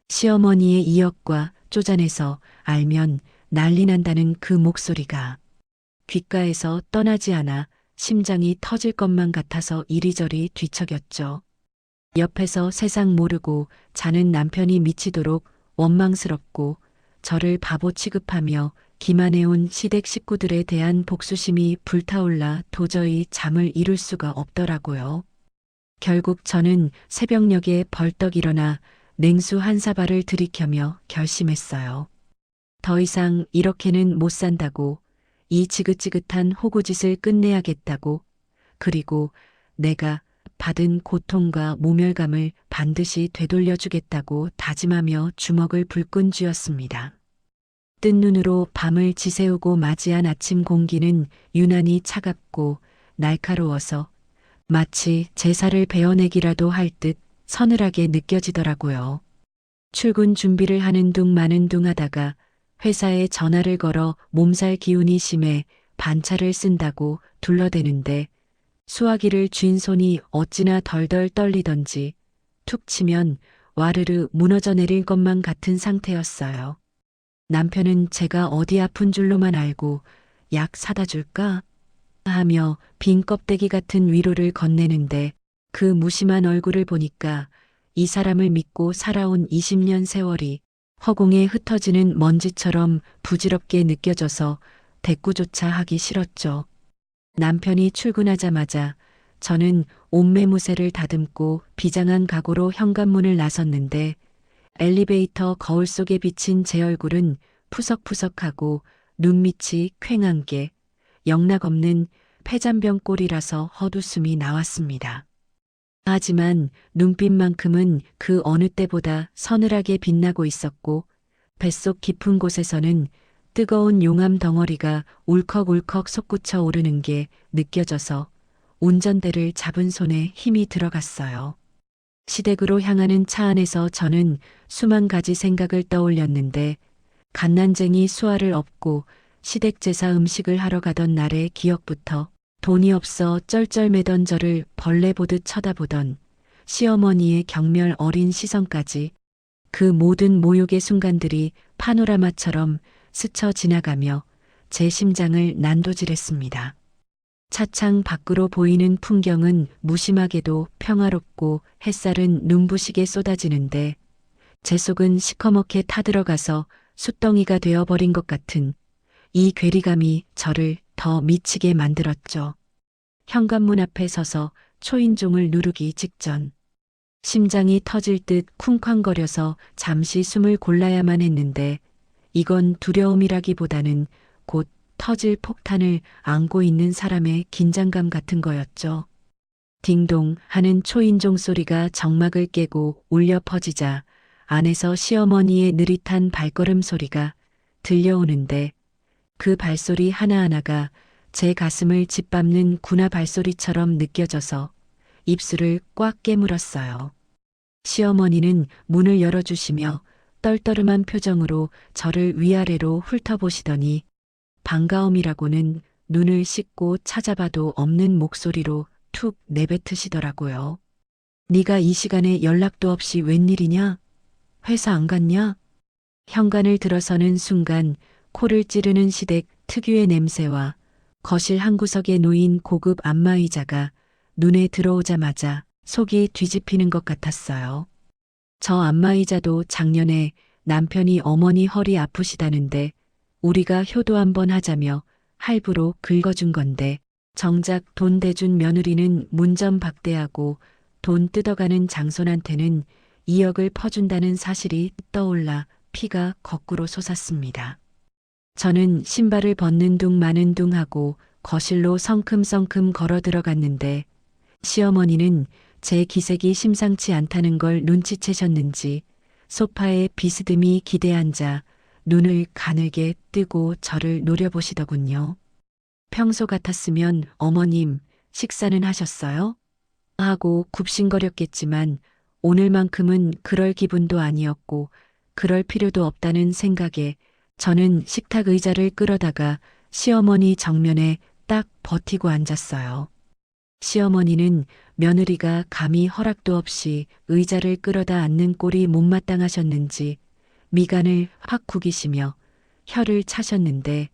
시어머니의 이역과 쪼잔해서 알면 난리 난다는 그 목소리가 귓가에서 떠나지 않아 심장이 터질 것만 같아서 이리저리 뒤척였죠. 옆에서 세상 모르고 자는 남편이 미치도록 원망스럽고 저를 바보 취급하며 기만해온 시댁 식구들에 대한 복수심이 불타올라 도저히 잠을 이룰 수가 없더라고요. 결국 저는 새벽녘에 벌떡 일어나 냉수 한 사발을 들이켜며 결심했어요. 더 이상 이렇게는 못 산다고, 이 지긋지긋한 호구짓을 끝내야겠다고, 그리고 내가 받은 고통과 모멸감을 반드시 되돌려주겠다고 다짐하며 주먹을 불끈 쥐었습니다. 뜬 눈으로 밤을 지새우고 맞이한 아침 공기는 유난히 차갑고 날카로워서 마치 제사를 베어내기라도 할 듯 서늘하게 느껴지더라고요. 출근 준비를 하는 둥 마는 둥 하다가 회사에 전화를 걸어 몸살 기운이 심해 반차를 쓴다고 둘러대는데 수화기를 쥔 손이 어찌나 덜덜 떨리던지 툭 치면 와르르 무너져 내릴 것만 같은 상태였어요. 남편은 제가 어디 아픈 줄로만 알고 약 사다 줄까? 하며 빈 껍데기 같은 위로를 건네는데 그 무심한 얼굴을 보니까 이 사람을 믿고 살아온 20년 세월이 허공에 흩어지는 먼지처럼 부질없게 느껴져서 대꾸조차 하기 싫었죠. 남편이 출근하자마자 저는 옷매무새를 다듬고 비장한 각오로 현관문을 나섰는데 엘리베이터 거울 속에 비친 제 얼굴은 푸석푸석하고 눈밑이 퀭한 게 영락없는 폐잔병 꼴이라서 헛웃음이 나왔습니다. 하지만 눈빛만큼은 그 어느 때보다 서늘하게 빛나고 있었고 뱃속 깊은 곳에서는 뜨거운 용암 덩어리가 울컥울컥 솟구쳐 오르는 게 느껴져서 운전대를 잡은 손에 힘이 들어갔어요. 시댁으로 향하는 차 안에서 저는 수만 가지 생각을 떠올렸는데 갓난쟁이 수아를 업고 시댁 제사 음식을 하러 가던 날의 기억부터 돈이 없어 쩔쩔매던 저를 벌레 보듯 쳐다보던 시어머니의 경멸 어린 시선까지 그 모든 모욕의 순간들이 파노라마처럼 스쳐 지나가며 제 심장을 난도질했습니다. 차창 밖으로 보이는 풍경은 무심하게도 평화롭고 햇살은 눈부시게 쏟아지는데 제 속은 시커멓게 타들어가서 숯덩이가 되어버린 것 같은 이 괴리감이 저를 더 미치게 만들었죠. 현관문 앞에 서서 초인종을 누르기 직전 심장이 터질 듯 쿵쾅거려서 잠시 숨을 골라야만 했는데 이건 두려움이라기보다는 곧 터질 폭탄을 안고 있는 사람의 긴장감 같은 거였죠. 딩동 하는 초인종 소리가 정막을 깨고 울려 퍼지자 안에서 시어머니의 느릿한 발걸음 소리가 들려오는데 그 발소리 하나하나가 제 가슴을 짓밟는 군화 발소리처럼 느껴져서 입술을 꽉 깨물었어요. 시어머니는 문을 열어주시며 떨떠름한 표정으로 저를 위아래로 훑어보시더니 반가움이라고는 눈을 씻고 찾아봐도 없는 목소리로 툭 내뱉으시더라고요. 네가 이 시간에 연락도 없이 웬일이냐? 회사 안 갔냐? 현관을 들어서는 순간 코를 찌르는 시댁 특유의 냄새와 거실 한 구석에 놓인 고급 안마의자가 눈에 들어오자마자 속이 뒤집히는 것 같았어요. 저 안마의자도 작년에 남편이 어머니 허리 아프시다는데 우리가 효도 한번 하자며 할부로 긁어준 건데 정작 돈 대준 며느리는 문전박대하고 돈 뜯어가는 장손한테는 2억을 퍼준다는 사실이 떠올라 피가 거꾸로 솟았습니다. 저는 신발을 벗는 둥 마는 둥 하고 거실로 성큼성큼 걸어 들어갔는데 시어머니는 제 기색이 심상치 않다는 걸 눈치채셨는지 소파에 비스듬히 기대앉아 눈을 가늘게 뜨고 저를 노려보시더군요. 평소 같았으면 어머님 식사는 하셨어요? 하고 굽신거렸겠지만 오늘만큼은 그럴 기분도 아니었고 그럴 필요도 없다는 생각에 저는 식탁 의자를 끌어다가 시어머니 정면에 딱 버티고 앉았어요. 시어머니는 며느리가 감히 허락도 없이 의자를 끌어다 앉는 꼴이 못마땅하셨는지 미간을 확 구기시며 혀를 차셨는데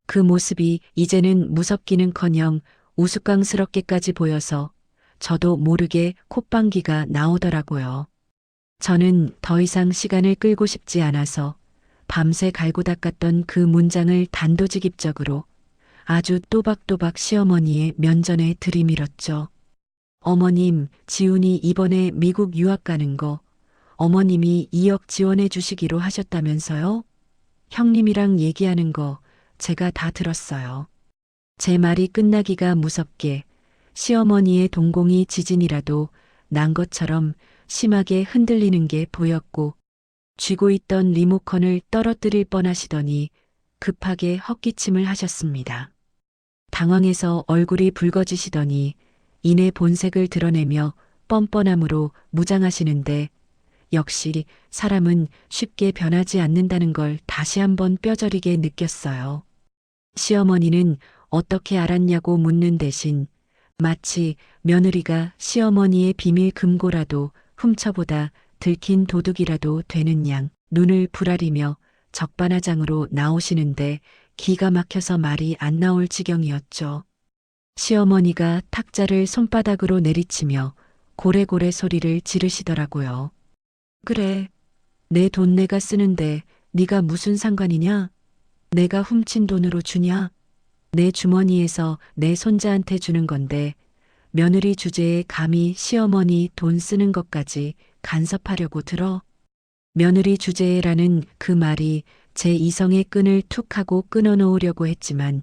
그 모습이 이제는 무섭기는커녕 우스꽝스럽게까지 보여서 저도 모르게 콧방귀가 나오더라고요. 저는 더 이상 시간을 끌고 싶지 않아서 밤새 갈고 닦았던 그 문장을 단도직입적으로 아주 또박또박 시어머니의 면전에 들이밀었죠. 어머님, 지훈이 이번에 미국 유학 가는 거 어머님이 2억 지원해 주시기로 하셨다면서요? 형님이랑 얘기하는 거 제가 다 들었어요. 제 말이 끝나기가 무섭게 시어머니의 동공이 지진이라도 난 것처럼 심하게 흔들리는 게 보였고 쥐고 있던 리모컨을 떨어뜨릴 뻔하시더니 급하게 헛기침을 하셨습니다. 당황해서 얼굴이 붉어지시더니 이내 본색을 드러내며 뻔뻔함으로 무장하시는데 역시 사람은 쉽게 변하지 않는다는 걸 다시 한번 뼈저리게 느꼈어요. 시어머니는 어떻게 알았냐고 묻는 대신 마치 며느리가 시어머니의 비밀 금고라도 훔쳐보다 들킨 도둑이라도 되는 양 눈을 부라리며 적반하장으로 나오시는데 기가 막혀서 말이 안 나올 지경이었죠. 시어머니가 탁자를 손바닥으로 내리치며 고래고래 소리를 지르시더라고요. 그래, 내 돈 내가 쓰는데 네가 무슨 상관이냐? 내가 훔친 돈으로 주냐? 내 주머니에서 내 손자한테 주는 건데 며느리 주제에 감히 시어머니 돈 쓰는 것까지 간섭하려고 들어? 며느리 주제에라는 그 말이 제 이성의 끈을 툭 하고 끊어놓으려고 했지만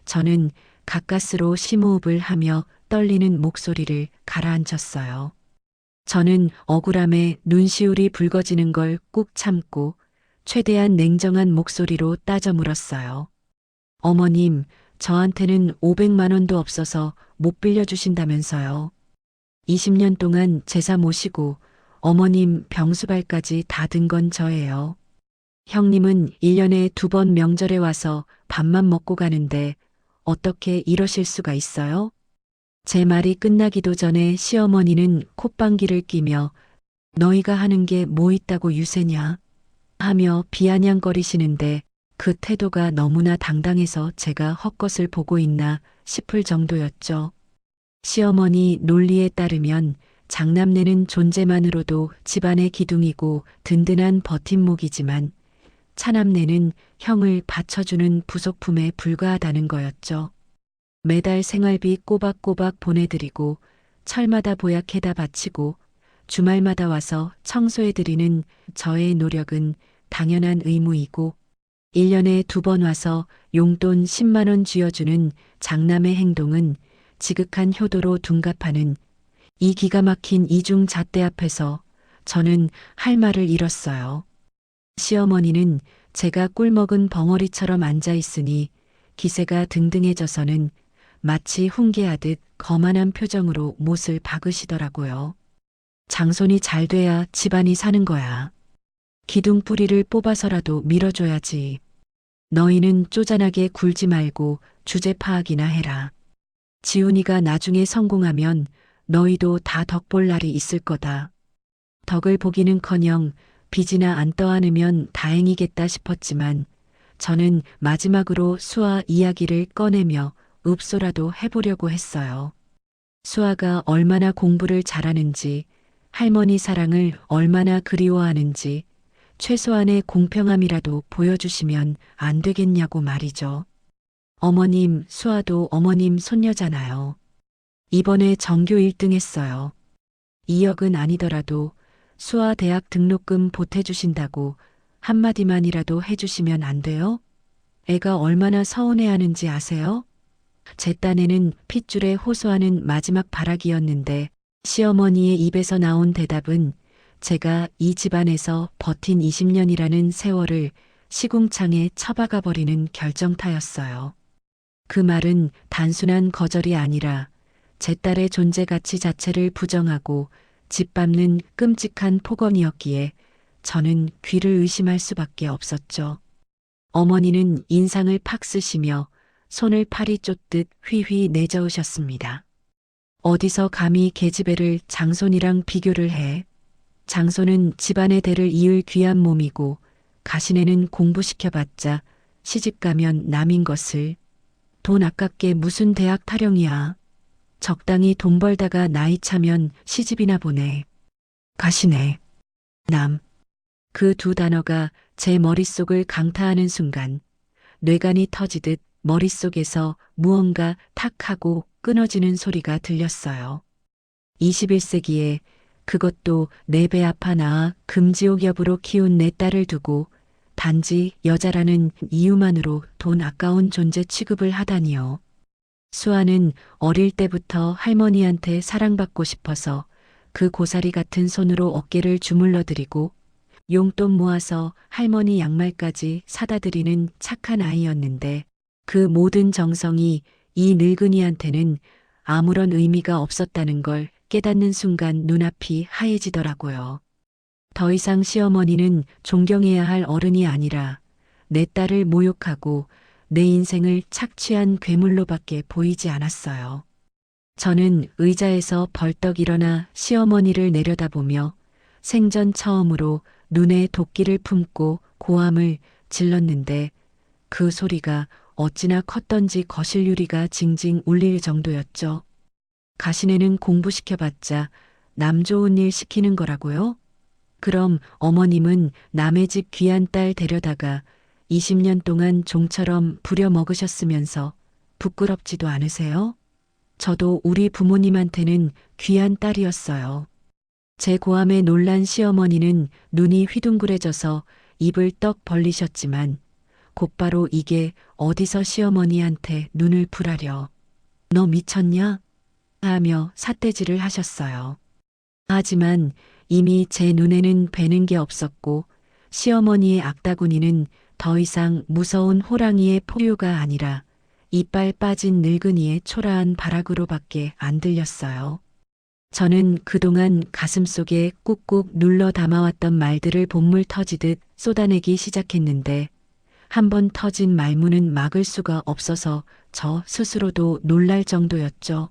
저는 가까스로 심호흡을 하며 떨리는 목소리를 가라앉혔어요. 저는 억울함에 눈시울이 붉어지는 걸 꾹 참고 최대한 냉정한 목소리로 따져 물었어요. 어머님, 저한테는 500만 원도 없어서 못 빌려주신다면서요. 20년 동안 제사 모시고 어머님 병수발까지 다 든 건 저예요. 형님은 1년에 2번 명절에 와서 밥만 먹고 가는데 어떻게 이러실 수가 있어요? 제 말이 끝나기도 전에 시어머니는 콧방귀를 뀌며 너희가 하는 게 뭐 있다고 유세냐 하며 비아냥거리시는데 그 태도가 너무나 당당해서 제가 헛것을 보고 있나 싶을 정도였죠. 시어머니 논리에 따르면 장남내는 존재만으로도 집안의 기둥이고 든든한 버팀목이지만 차남내는 형을 받쳐주는 부속품에 불과하다는 거였죠. 매달 생활비 꼬박꼬박 보내드리고 철마다 보약해다 바치고 주말마다 와서 청소해드리는 저의 노력은 당연한 의무이고 1년에 2번 와서 용돈 10만 원 쥐어주는 장남의 행동은 지극한 효도로 둔갑하는 이 기가 막힌 이중 잣대 앞에서 저는 할 말을 잃었어요. 시어머니는 제가 꿀먹은 벙어리처럼 앉아 있으니 기세가 등등해져서는 마치 훈계하듯 거만한 표정으로 못을 박으시더라고요. 장손이 잘 돼야 집안이 사는 거야. 기둥 뿌리를 뽑아서라도 밀어줘야지. 너희는 쪼잔하게 굴지 말고 주제 파악이나 해라. 지훈이가 나중에 성공하면 너희도 다 덕볼 날이 있을 거다. 덕을 보기는커녕 빚이나 안 떠안으면 다행이겠다 싶었지만 저는 마지막으로 수아 이야기를 꺼내며 읍소라도 해보려고 했어요. 수아가 얼마나 공부를 잘하는지, 할머니 사랑을 얼마나 그리워하는지 최소한의 공평함이라도 보여주시면 안 되겠냐고 말이죠. 어머님, 수아도 어머님 손녀잖아요. 이번에 전교 1등 했어요. 2억은 아니더라도 수아 대학 등록금 보태주신다고 한마디만이라도 해주시면 안 돼요? 애가 얼마나 서운해하는지 아세요? 제 딴에는 핏줄에 호소하는 마지막 발악이었는데 시어머니의 입에서 나온 대답은 제가 이 집안에서 버틴 20년이라는 세월을 시궁창에 처박아 버리는 결정타였어요. 그 말은 단순한 거절이 아니라 제 딸의 존재 가치 자체를 부정하고 짓밟는 끔찍한 폭언이었기에 저는 귀를 의심할 수밖에 없었죠. 어머니는 인상을 팍 쓰시며 손을 팔이 쫓듯 휘휘 내저으셨습니다. 어디서 감히 계집애를 장손이랑 비교를 해. 장손은 집안의 대를 이을 귀한 몸이고 가시네는 공부시켜봤자 시집가면 남인 것을. 돈 아깝게 무슨 대학 타령이야. 적당히 돈 벌다가 나이 차면 시집이나 보내. 가시네. 남. 그 두 단어가 제 머릿속을 강타하는 순간 뇌관이 터지듯 머릿속에서 무언가 탁 하고 끊어지는 소리가 들렸어요. 21세기에 그것도 내 배 아파 낳아 금지옥엽으로 키운 내 딸을 두고 단지 여자라는 이유만으로 돈 아까운 존재 취급을 하다니요. 수아는 어릴 때부터 할머니한테 사랑받고 싶어서 그 고사리 같은 손으로 어깨를 주물러드리고 용돈 모아서 할머니 양말까지 사다 드리는 착한 아이였는데 그 모든 정성이 이 늙은이한테는 아무런 의미가 없었다는 걸 깨닫는 순간 눈앞이 하얘지더라고요. 더 이상 시어머니는 존경해야 할 어른이 아니라 내 딸을 모욕하고 내 인생을 착취한 괴물로밖에 보이지 않았어요. 저는 의자에서 벌떡 일어나 시어머니를 내려다보며 생전 처음으로 눈에 도끼를 품고 고함을 질렀는데 그 소리가 어찌나 컸던지 거실 유리가 징징 울릴 정도였죠. 가시네는 공부시켜봤자 남 좋은 일 시키는 거라고요? 그럼 어머님은 남의 집 귀한 딸 데려다가 20년 동안 종처럼 부려먹으셨으면서 부끄럽지도 않으세요? 저도 우리 부모님한테는 귀한 딸이었어요. 제 고함에 놀란 시어머니는 눈이 휘둥그레져서 입을 떡 벌리셨지만 곧바로 이게 어디서 시어머니한테 눈을 부라려. 너 미쳤냐? 하며 삿대질을 하셨어요. 하지만 이미 제 눈에는 뵈는 게 없었고 시어머니의 악다구니는 더 이상 무서운 호랑이의 포효가 아니라 이빨 빠진 늙은이의 초라한 발악으로밖에 안 들렸어요. 저는 그동안 가슴속에 꾹꾹 눌러 담아왔던 말들을 본물 터지듯 쏟아내기 시작했는데 한 번 터진 말문은 막을 수가 없어서 저 스스로도 놀랄 정도였죠.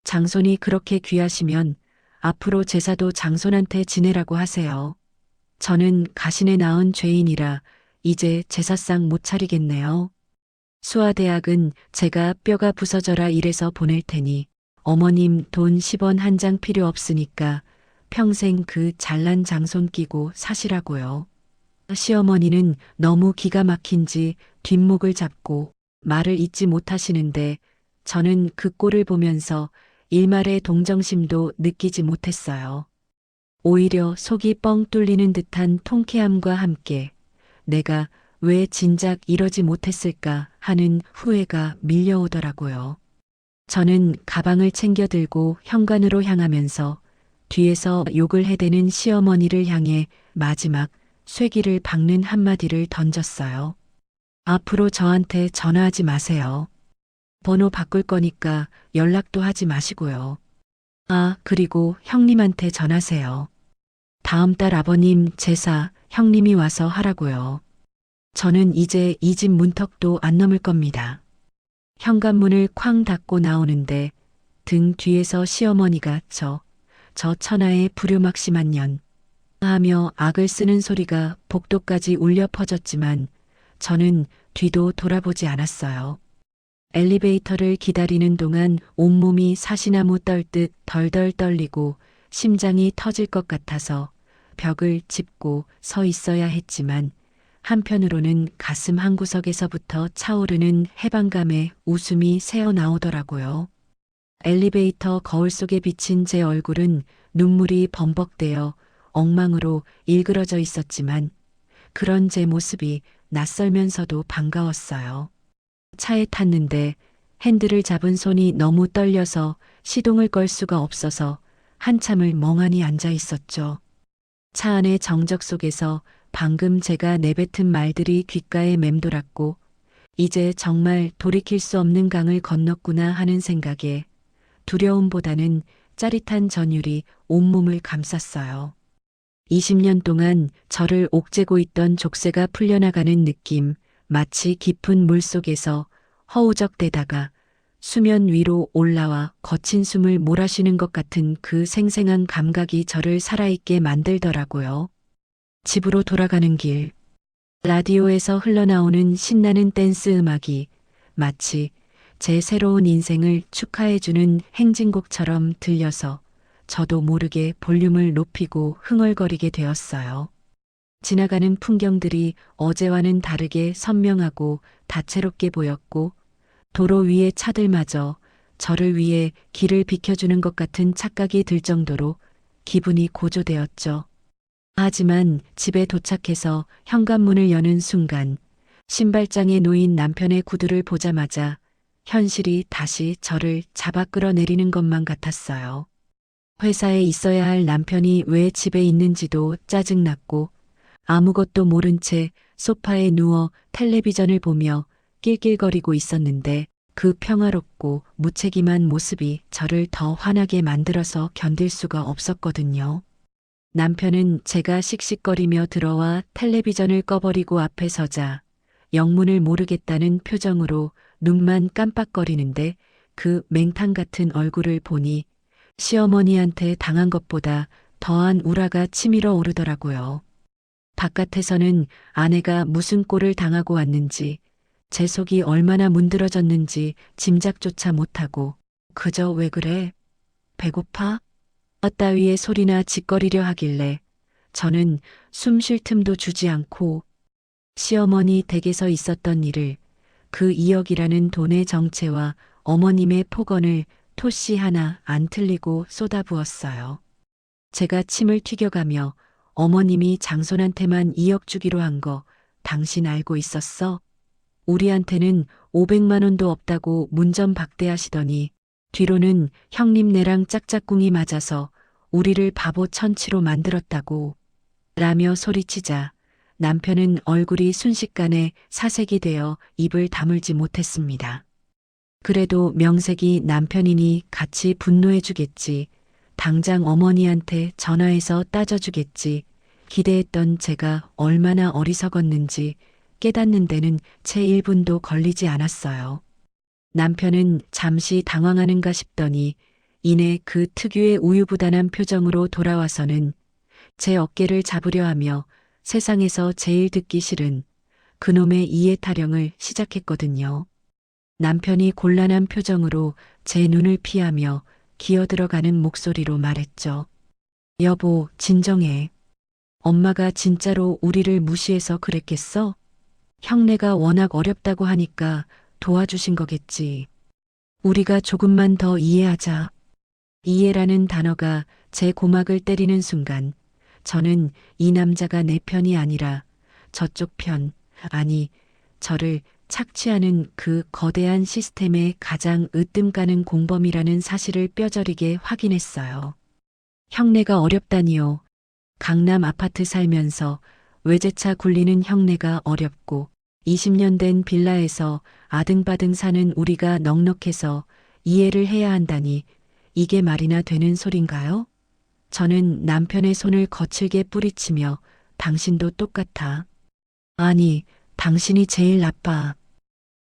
장손이 그렇게 귀하시면 앞으로 제사도 장손한테 지내라고 하세요. 저는 가신에 낳은 죄인이라 이제 제사상 못 차리겠네요. 수아대학은 제가 뼈가 부서져라 이래서 보낼 테니 어머님 돈 10원 한 장 필요 없으니까 평생 그 잘난 장손 끼고 사시라고요. 시어머니는 너무 기가 막힌지 뒷목을 잡고 말을 잇지 못하시는데 저는 그 꼴을 보면서 일말의 동정심도 느끼지 못했어요. 오히려 속이 뻥 뚫리는 듯한 통쾌함과 함께 내가 왜 진작 이러지 못했을까 하는 후회가 밀려오더라고요. 저는 가방을 챙겨 들고 현관으로 향하면서 뒤에서 욕을 해대는 시어머니를 향해 마지막 쐐기를 박는 한마디를 던졌어요. 앞으로 저한테 전화하지 마세요. 번호 바꿀 거니까 연락도 하지 마시고요. 아, 그리고 형님한테 전하세요. 다음 달 아버님 제사 형님이 와서 하라고요. 저는 이제 이 집 문턱도 안 넘을 겁니다. 현관문을 쾅 닫고 나오는데 등 뒤에서 시어머니가 저 천하의 불효막심한 년 하며 악을 쓰는 소리가 복도까지 울려 퍼졌지만 저는 뒤도 돌아보지 않았어요. 엘리베이터를 기다리는 동안 온몸이 사시나무 떨듯 덜덜 떨리고 심장이 터질 것 같아서 벽을 짚고 서 있어야 했지만 한편으로는 가슴 한구석에서부터 차오르는 해방감에 웃음이 새어나오더라고요. 엘리베이터 거울 속에 비친 제 얼굴은 눈물이 범벅되어 엉망으로 일그러져 있었지만 그런 제 모습이 낯설면서도 반가웠어요. 차에 탔는데 핸들을 잡은 손이 너무 떨려서 시동을 걸 수가 없어서 한참을 멍하니 앉아 있었죠. 차 안의 정적 속에서 방금 제가 내뱉은 말들이 귓가에 맴돌았고 이제 정말 돌이킬 수 없는 강을 건넜구나 하는 생각에 두려움보다는 짜릿한 전율이 온몸을 감쌌어요. 20년 동안 저를 옥죄고 있던 족쇄가 풀려나가는 느낌, 마치 깊은 물속에서 허우적대다가 수면 위로 올라와 거친 숨을 몰아쉬는 것 같은 그 생생한 감각이 저를 살아있게 만들더라고요. 집으로 돌아가는 길, 라디오에서 흘러나오는 신나는 댄스 음악이 마치 제 새로운 인생을 축하해주는 행진곡처럼 들려서 저도 모르게 볼륨을 높이고 흥얼거리게 되었어요. 지나가는 풍경들이 어제와는 다르게 선명하고 다채롭게 보였고 도로 위의 차들마저 저를 위해 길을 비켜주는 것 같은 착각이 들 정도로 기분이 고조되었죠. 하지만 집에 도착해서 현관문을 여는 순간 신발장에 놓인 남편의 구두를 보자마자 현실이 다시 저를 잡아 끌어내리는 것만 같았어요. 회사에 있어야 할 남편이 왜 집에 있는지도 짜증났고 아무것도 모른 채 소파에 누워 텔레비전을 보며 낄낄거리고 있었는데 그 평화롭고 무책임한 모습이 저를 더 화나게 만들어서 견딜 수가 없었거든요. 남편은 제가 씩씩거리며 들어와 텔레비전을 꺼버리고 앞에 서자 영문을 모르겠다는 표정으로 눈만 깜빡거리는데 그 맹탕 같은 얼굴을 보니 시어머니한테 당한 것보다 더한 우라가 치밀어 오르더라고요. 바깥에서는 아내가 무슨 꼴을 당하고 왔는지, 제 속이 얼마나 문드러졌는지 짐작조차 못하고 그저 왜 그래? 배고파? 따위의 소리나 짓거리려 하길래 저는 숨 쉴 틈도 주지 않고 시어머니 댁에서 있었던 일을, 그 2억이라는 돈의 정체와 어머님의 폭언을 토씨 하나 안 틀리고 쏟아부었어요. 제가 침을 튀겨가며 어머님이 장손한테만 2억 주기로 한 거 당신 알고 있었어? 우리한테는 500만 원도 없다고 문전박대하시더니 뒤로는 형님네랑 짝짝꿍이 맞아서 우리를 바보 천치로 만들었다고 라며 소리치자 남편은 얼굴이 순식간에 사색이 되어 입을 다물지 못했습니다. 그래도 명색이 남편이니 같이 분노해주겠지. 당장 어머니한테 전화해서 따져주겠지. 기대했던 제가 얼마나 어리석었는지 깨닫는 데는 채 1분도 걸리지 않았어요. 남편은 잠시 당황하는가 싶더니 이내 그 특유의 우유부단한 표정으로 돌아와서는 제 어깨를 잡으려 하며 세상에서 제일 듣기 싫은 그놈의 이해 타령을 시작했거든요. 남편이 곤란한 표정으로 제 눈을 피하며 기어들어가는 목소리로 말했죠. 여보, 진정해. 엄마가 진짜로 우리를 무시해서 그랬겠어? 형네가 워낙 어렵다고 하니까 도와주신 거겠지. 우리가 조금만 더 이해하자. 이해라는 단어가 제 고막을 때리는 순간 저는 이 남자가 내 편이 아니라 저쪽 편, 아니, 저를 착취하는 그 거대한 시스템의 가장 으뜸가는 공범이라는 사실을 뼈저리게 확인했어요. 형네가 어렵다니요. 강남 아파트 살면서 외제차 굴리는 형네가 어렵고 20년 된 빌라에서 아등바등 사는 우리가 넉넉해서 이해를 해야 한다니 이게 말이나 되는 소린가요? 저는 남편의 손을 거칠게 뿌리치며 당신도 똑같아. 아니, 당신이 제일 나빠.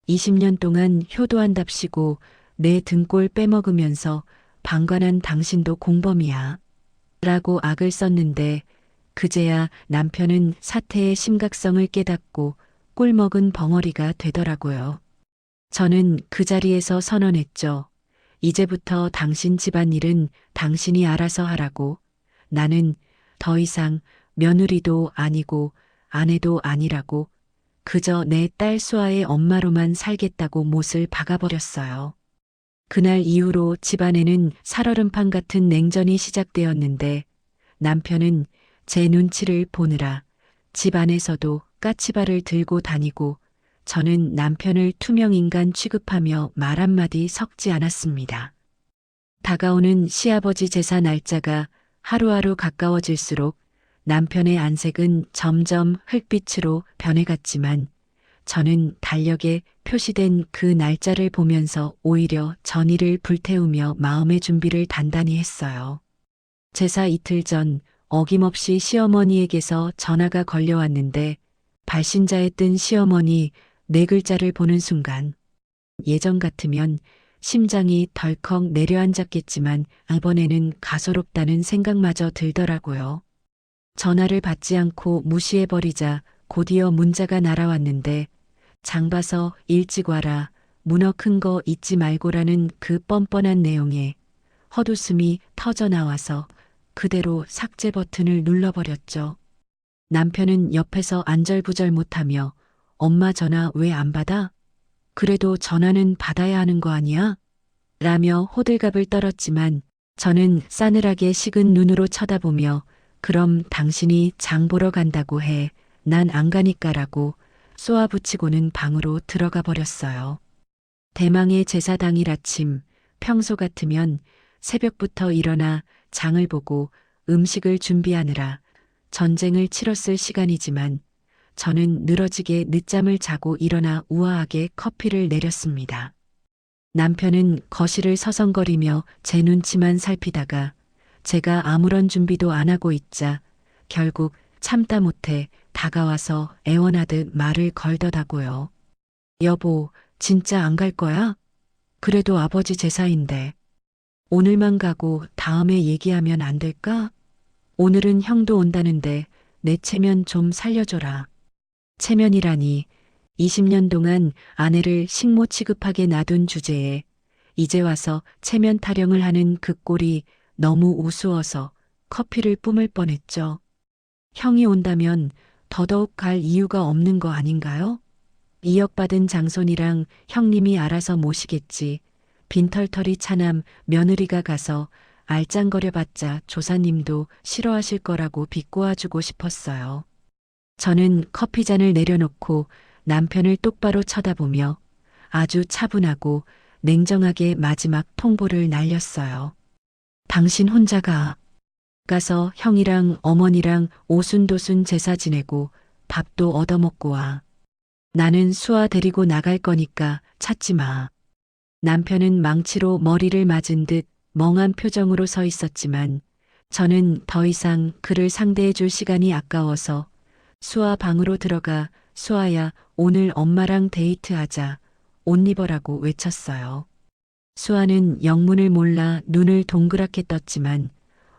20년 동안 효도한답시고 내 등골 빼먹으면서 방관한 당신도 공범이야. 라고 악을 썼는데 그제야 남편은 사태의 심각성을 깨닫고 꿀먹은 벙어리가 되더라고요. 저는 그 자리에서 선언했죠. 이제부터 당신 집안일은 당신이 알아서 하라고. 나는 더 이상 며느리도 아니고 아내도 아니라고 그저 내 딸 수아의 엄마로만 살겠다고 못을 박아버렸어요. 그날 이후로 집안에는 살얼음판 같은 냉전이 시작되었는데 남편은 제 눈치를 보느라 집 안에서도 까치발을 들고 다니고 저는 남편을 투명인간 취급하며 말 한마디 섞지 않았습니다. 다가오는 시아버지 제사 날짜가 하루하루 가까워질수록 남편의 안색은 점점 흙빛으로 변해갔지만 저는 달력에 표시된 그 날짜를 보면서 오히려 전의를 불태우며 마음의 준비를 단단히 했어요. 제사 이틀 전 어김없이 시어머니에게서 전화가 걸려왔는데 발신자에 뜬 시어머니 네 글자를 보는 순간 예전 같으면 심장이 덜컥 내려앉았겠지만 이번에는 가소롭다는 생각마저 들더라고요. 전화를 받지 않고 무시해버리자 곧이어 문자가 날아왔는데 장 봐서 일찍 와라, 문어 큰 거 잊지 말고라는 그 뻔뻔한 내용에 헛웃음이 터져나와서 그대로 삭제 버튼을 눌러버렸죠. 남편은 옆에서 안절부절 못하며 엄마 전화 왜 안 받아? 그래도 전화는 받아야 하는 거 아니야? 라며 호들갑을 떨었지만 저는 싸늘하게 식은 눈으로 쳐다보며 그럼 당신이 장 보러 간다고 해. 난 안 가니까라고 쏘아붙이고는 방으로 들어가 버렸어요. 대망의 제사 당일 아침, 평소 같으면 새벽부터 일어나 장을 보고 음식을 준비하느라 전쟁을 치렀을 시간이지만 저는 늘어지게 늦잠을 자고 일어나 우아하게 커피를 내렸습니다. 남편은 거실을 서성거리며 제 눈치만 살피다가 제가 아무런 준비도 안 하고 있자 결국 참다 못해 다가와서 애원하듯 말을 걸더라고요. 여보, 진짜 안 갈 거야? 그래도 아버지 제사인데 오늘만 가고 다음에 얘기하면 안 될까? 오늘은 형도 온다는데 내 체면 좀 살려줘라. 체면이라니 20년 동안 아내를 식모 취급하게 놔둔 주제에 이제 와서 체면 타령을 하는 그 꼴이 너무 우스워서 커피를 뿜을 뻔했죠. 형이 온다면 더더욱 갈 이유가 없는 거 아닌가요? 이역받은 장손이랑 형님이 알아서 모시겠지. 빈털터리 차남 며느리가 가서 알짱거려봤자 조사님도 싫어하실 거라고 비꼬아주고 싶었어요. 저는 커피잔을 내려놓고 남편을 똑바로 쳐다보며 아주 차분하고 냉정하게 마지막 통보를 날렸어요. 당신 혼자가 가서 형이랑 어머니랑 오순도순 제사 지내고 밥도 얻어먹고 와. 나는 수아 데리고 나갈 거니까 찾지 마. 남편은 망치로 머리를 맞은 듯 멍한 표정으로 서 있었지만 저는 더 이상 그를 상대해 줄 시간이 아까워서 수아 방으로 들어가 수아야 오늘 엄마랑 데이트하자. 옷 입어라고 외쳤어요. 수아는 영문을 몰라 눈을 동그랗게 떴지만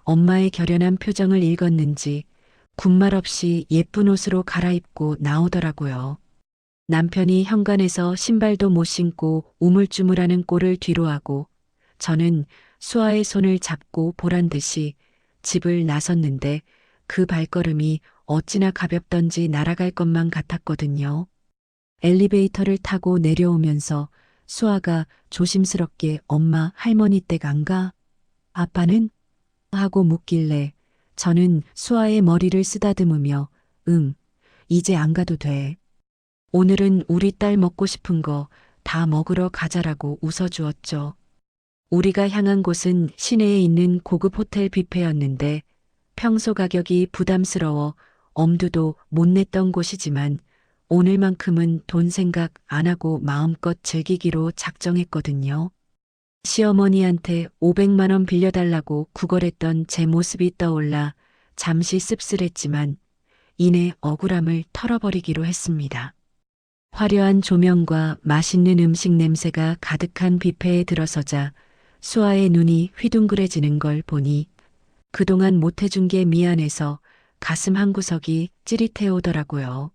엄마의 결연한 표정을 읽었는지 군말 없이 예쁜 옷으로 갈아입고 나오더라고요. 남편이 현관에서 신발도 못 신고 우물쭈물하는 꼴을 뒤로하고 저는 수아의 손을 잡고 보란 듯이 집을 나섰는데 그 발걸음이 어찌나 가볍던지 날아갈 것만 같았거든요. 엘리베이터를 타고 내려오면서 수아가 조심스럽게 엄마 할머니 댁 안 가? 아빠는? 하고 묻길래 저는 수아의 머리를 쓰다듬으며 응, 이제 안 가도 돼. 오늘은 우리 딸 먹고 싶은 거 다 먹으러 가자라고 웃어주었죠. 우리가 향한 곳은 시내에 있는 고급 호텔 뷔페였는데 평소 가격이 부담스러워 엄두도 못 냈던 곳이지만 오늘만큼은 돈 생각 안 하고 마음껏 즐기기로 작정했거든요. 시어머니한테 500만 원 빌려달라고 구걸했던 제 모습이 떠올라 잠시 씁쓸했지만 이내 억울함을 털어버리기로 했습니다. 화려한 조명과 맛있는 음식 냄새가 가득한 뷔페에 들어서자 수아의 눈이 휘둥그레지는 걸 보니 그동안 못해준 게 미안해서 가슴 한구석이 찌릿해 오더라고요.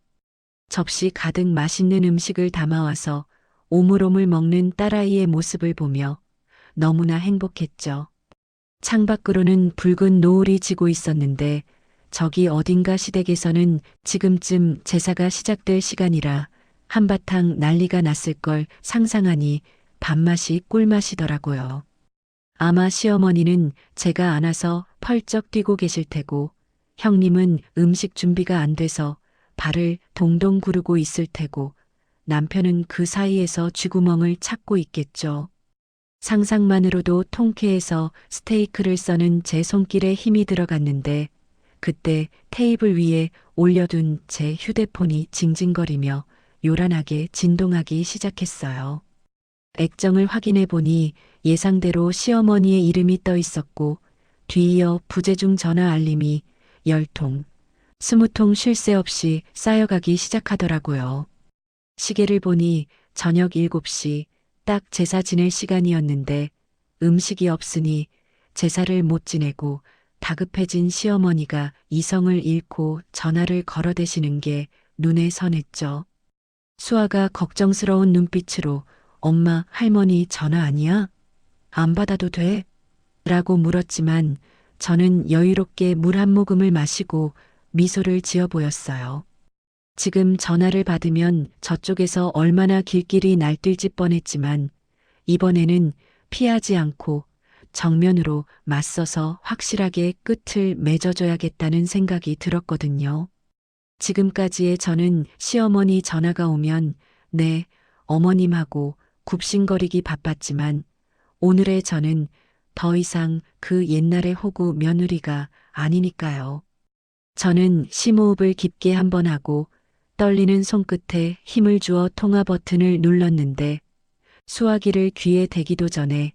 접시 가득 맛있는 음식을 담아와서 오물오물 먹는 딸아이의 모습을 보며 너무나 행복했죠. 창밖으로는 붉은 노을이 지고 있었는데 저기 어딘가 시댁에서는 지금쯤 제사가 시작될 시간이라 한바탕 난리가 났을 걸 상상하니 밥맛이 꿀맛이더라고요. 아마 시어머니는 제가 안아서 펄쩍 뛰고 계실 테고 형님은 음식 준비가 안 돼서 발을 동동 구르고 있을 테고 남편은 그 사이에서 쥐구멍을 찾고 있겠죠. 상상만으로도 통쾌해서 스테이크를 써는 제 손길에 힘이 들어갔는데 그때 테이블 위에 올려둔 제 휴대폰이 징징거리며 요란하게 진동하기 시작했어요. 액정을 확인해 보니 예상대로 시어머니의 이름이 떠 있었고 뒤이어 부재중 전화 알림이 10통, 20통 쉴 새 없이 쌓여가기 시작하더라고요. 시계를 보니 저녁 7시 딱 제사 지낼 시간이었는데 음식이 없으니 제사를 못 지내고 다급해진 시어머니가 이성을 잃고 전화를 걸어대시는 게 눈에 선했죠. 수아가 걱정스러운 눈빛으로 엄마, 할머니 전화 아니야? 안 받아도 돼? 라고 물었지만 저는 여유롭게 물 한 모금을 마시고 미소를 지어 보였어요. 지금 전화를 받으면 저쪽에서 얼마나 길길이 날뛸지 뻔했지만 이번에는 피하지 않고 정면으로 맞서서 확실하게 끝을 맺어줘야겠다는 생각이 들었거든요. 지금까지의 저는 시어머니 전화가 오면 네, 어머님하고 굽신거리기 바빴지만 오늘의 저는 더 이상 그 옛날의 호구 며느리가 아니니까요. 저는 심호흡을 깊게 한번 하고 떨리는 손끝에 힘을 주어 통화 버튼을 눌렀는데 수화기를 귀에 대기도 전에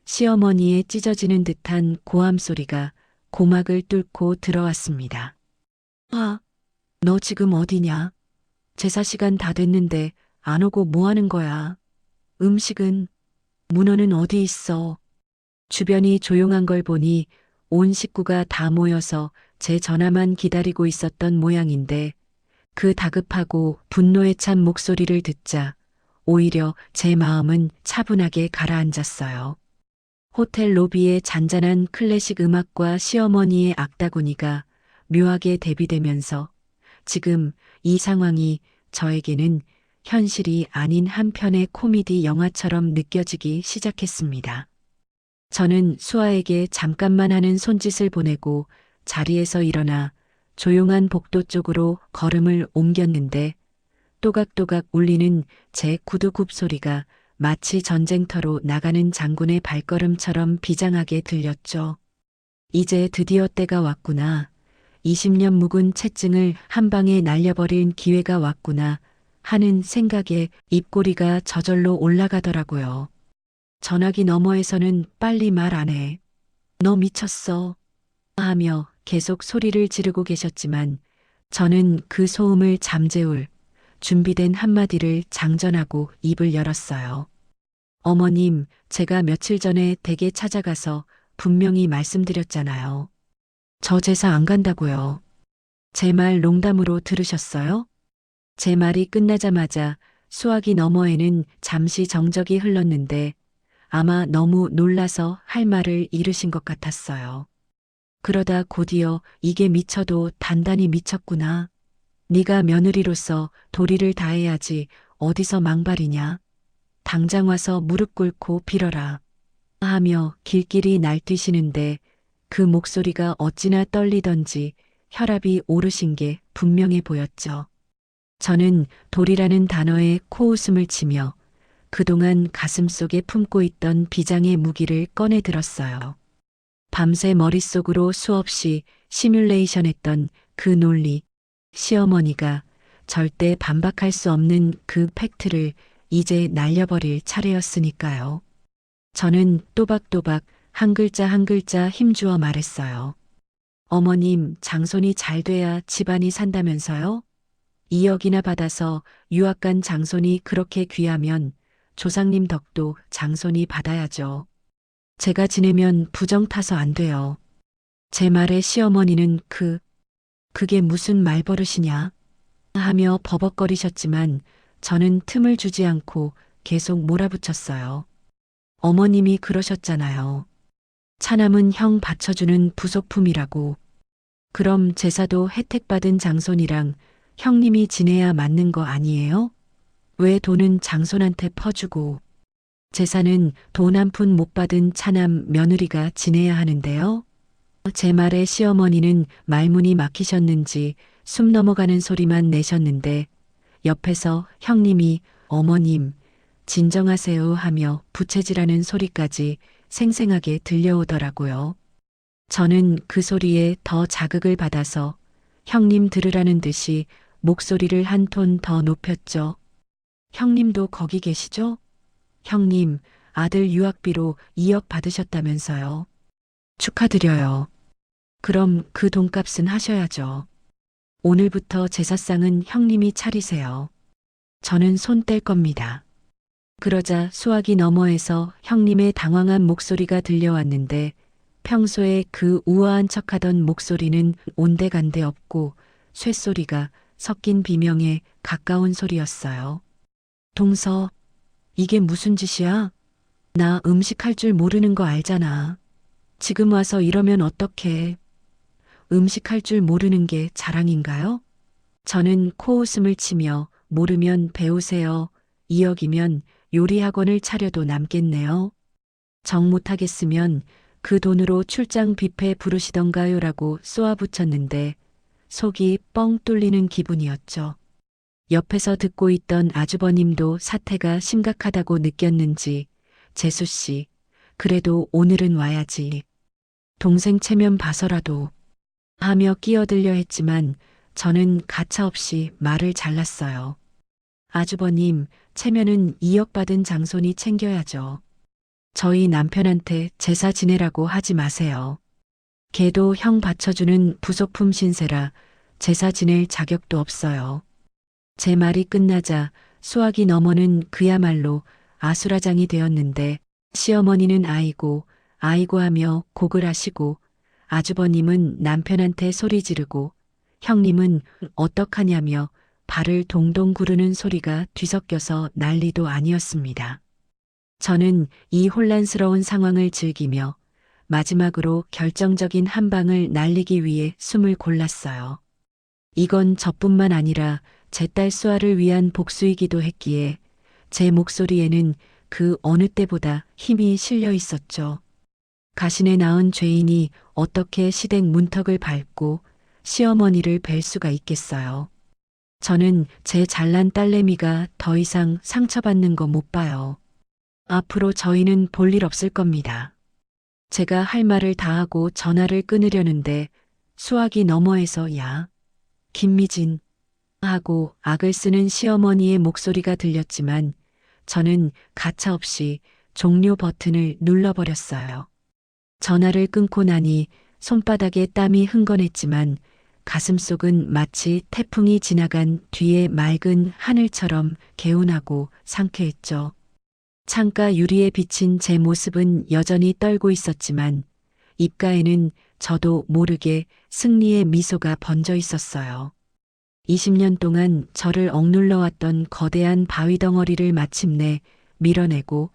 시어머니의 찢어지는 듯한 고함 소리가 고막을 뚫고 들어왔습니다. 아, 너 지금 어디냐? 제사 시간 다 됐는데 안 오고 뭐 하는 거야? 음식은 문어는 어디 있어? 주변이 조용한 걸 보니 온 식구가 다 모여서 제 전화만 기다리고 있었던 모양인데 그 다급하고 분노에 찬 목소리를 듣자 오히려 제 마음은 차분하게 가라앉았어요. 호텔 로비에 잔잔한 클래식 음악과 시어머니의 악다구니가 묘하게 대비되면서 지금 이 상황이 저에게는 현실이 아닌 한 편의 코미디 영화처럼 느껴지기 시작했습니다. 저는 수아에게 잠깐만 하는 손짓을 보내고 자리에서 일어나 조용한 복도 쪽으로 걸음을 옮겼는데 또각또각 울리는 제 구두 굽소리가 마치 전쟁터로 나가는 장군의 발걸음처럼 비장하게 들렸죠. 이제 드디어 때가 왔구나. 20년 묵은 채증을 한 방에 날려버린 기회가 왔구나 하는 생각에 입꼬리가 저절로 올라가더라고요. 전화기 너머에서는 빨리 말 안 해. 너 미쳤어. 하며 계속 소리를 지르고 계셨지만 저는 그 소음을 잠재울 준비된 한마디를 장전하고 입을 열었어요. 어머님, 제가 며칠 전에 댁에 찾아가서 분명히 말씀드렸잖아요. 저 제사 안 간다고요. 제 말 농담으로 들으셨어요? 제 말이 끝나자마자 수화기 너머에는 잠시 정적이 흘렀는데 아마 너무 놀라서 할 말을 잃으신 것 같았어요. 그러다 곧이어 이게 미쳐도 단단히 미쳤구나. 네가 며느리로서 도리를 다해야지 어디서 망발이냐. 당장 와서 무릎 꿇고 빌어라. 하며 길길이 날뛰시는데 그 목소리가 어찌나 떨리던지 혈압이 오르신 게 분명해 보였죠. 저는 도리라는 단어에 코웃음을 치며 그동안 가슴속에 품고 있던 비장의 무기를 꺼내 들었어요. 밤새 머릿속으로 수없이 시뮬레이션했던 그 논리, 시어머니가 절대 반박할 수 없는 그 팩트를 이제 날려버릴 차례였으니까요. 저는 또박또박 한 글자 한 글자 힘주어 말했어요. 어머님, 장손이 잘 돼야 집안이 산다면서요? 2억이나 받아서 유학 간 장손이 그렇게 귀하면 조상님 덕도 장손이 받아야죠. 제가 지내면 부정 타서 안 돼요. 제 말에 시어머니는 그게 무슨 말버릇이냐 하며 버벅거리셨지만 저는 틈을 주지 않고 계속 몰아붙였어요. 어머님이 그러셨잖아요. 차남은 형 받쳐주는 부속품이라고. 그럼 제사도 혜택받은 장손이랑 형님이 지내야 맞는 거 아니에요? 왜 돈은 장손한테 퍼주고 제사는 돈 한 푼 못 받은 차남 며느리가 지내야 하는데요? 제 말에 시어머니는 말문이 막히셨는지 숨 넘어가는 소리만 내셨는데 옆에서 형님이 어머님 진정하세요 하며 부채질하는 소리까지 생생하게 들려오더라고요. 저는 그 소리에 더 자극을 받아서 형님 들으라는 듯이 목소리를 한 톤 더 높였죠. 형님도 거기 계시죠? 형님, 아들 유학비로 2억 받으셨다면서요. 축하드려요. 그럼 그 돈값은 하셔야죠. 오늘부터 제사상은 형님이 차리세요. 저는 손 뗄 겁니다. 그러자 수화기 너머에서 형님의 당황한 목소리가 들려왔는데 평소에 그 우아한 척하던 목소리는 온데간데 없고 쇳소리가 섞인 비명에 가까운 소리였어요. 동서, 이게 무슨 짓이야? 나 음식할 줄 모르는 거 알잖아. 지금 와서 이러면 어떡해. 음식할 줄 모르는 게 자랑인가요? 저는 코웃음을 치며 모르면 배우세요. 2억이면 요리학원을 차려도 남겠네요. 정 못하겠으면 그 돈으로 출장 뷔페 부르시던가요라고 쏘아붙였는데 속이 뻥 뚫리는 기분이었죠. 옆에서 듣고 있던 아주버님도 사태가 심각하다고 느꼈는지 재수 씨, 그래도 오늘은 와야지. 동생 체면 봐서라도 하며 끼어들려 했지만 저는 가차없이 말을 잘랐어요. 아주버님, 체면은 2억 받은 장손이 챙겨야죠. 저희 남편한테 제사 지내라고 하지 마세요. 걔도 형 받쳐주는 부속품 신세라 제사 지낼 자격도 없어요. 제 말이 끝나자 수화기 너머는 그야말로 아수라장이 되었는데 시어머니는 아이고, 아이고 하며 곡을 하시고, 아주버님은 남편한테 소리 지르고, 형님은 어떡하냐며 발을 동동 구르는 소리가 뒤섞여서 난리도 아니었습니다. 저는 이 혼란스러운 상황을 즐기며 마지막으로 결정적인 한 방을 날리기 위해 숨을 골랐어요. 이건 저뿐만 아니라 제 딸 수아를 위한 복수이기도 했기에 제 목소리에는 그 어느 때보다 힘이 실려 있었죠. 가신에 낳은 죄인이 어떻게 시댁 문턱을 밟고 시어머니를 뵐 수가 있겠어요. 저는 제 잘난 딸내미가 더 이상 상처받는 거 못 봐요. 앞으로 저희는 볼 일 없을 겁니다. 제가 할 말을 다 하고 전화를 끊으려는데 수화기 너머에서 야, 김미진 하고 악을 쓰는 시어머니의 목소리가 들렸지만 저는 가차없이 종료 버튼을 눌러버렸어요. 전화를 끊고 나니 손바닥에 땀이 흥건했지만 가슴속은 마치 태풍이 지나간 뒤의 맑은 하늘처럼 개운하고 상쾌했죠. 창가 유리에 비친 제 모습은 여전히 떨고 있었지만 입가에는 저도 모르게 승리의 미소가 번져 있었어요. 20년 동안 저를 억눌러 왔던 거대한 바위 덩어리를 마침내 밀어내고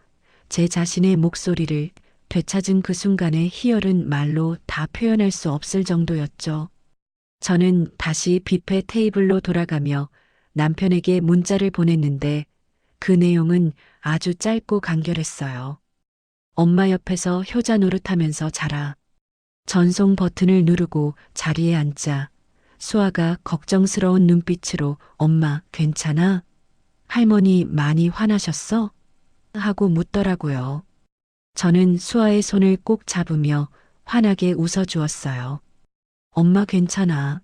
제 자신의 목소리를 되찾은 그 순간의 희열은 말로 다 표현할 수 없을 정도였죠. 저는 다시 뷔페 테이블로 돌아가며 남편에게 문자를 보냈는데 그 내용은 아주 짧고 간결했어요. 엄마 옆에서 효자 노릇하면서 자라. 전송 버튼을 누르고 자리에 앉자. 수아가 걱정스러운 눈빛으로 엄마 괜찮아? 할머니 많이 화나셨어? 하고 묻더라고요. 저는 수아의 손을 꼭 잡으며 환하게 웃어주었어요. 엄마 괜찮아.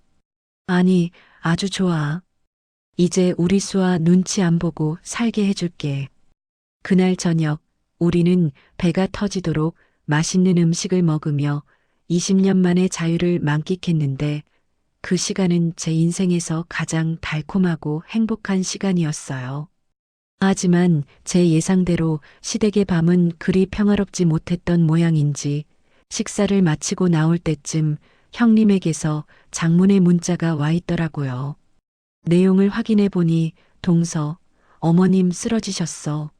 아니, 아주 좋아. 이제 우리 수아 눈치 안 보고 살게 해줄게. 그날 저녁 우리는 배가 터지도록 맛있는 음식을 먹으며 20년 만의 자유를 만끽했는데 그 시간은 제 인생에서 가장 달콤하고 행복한 시간이었어요. 하지만 제 예상대로 시댁의 밤은 그리 평화롭지 못했던 모양인지 식사를 마치고 나올 때쯤 형님에게서 장문의 문자가 와 있더라고요. 내용을 확인해 보니 동서, 어머님 쓰러지셨어.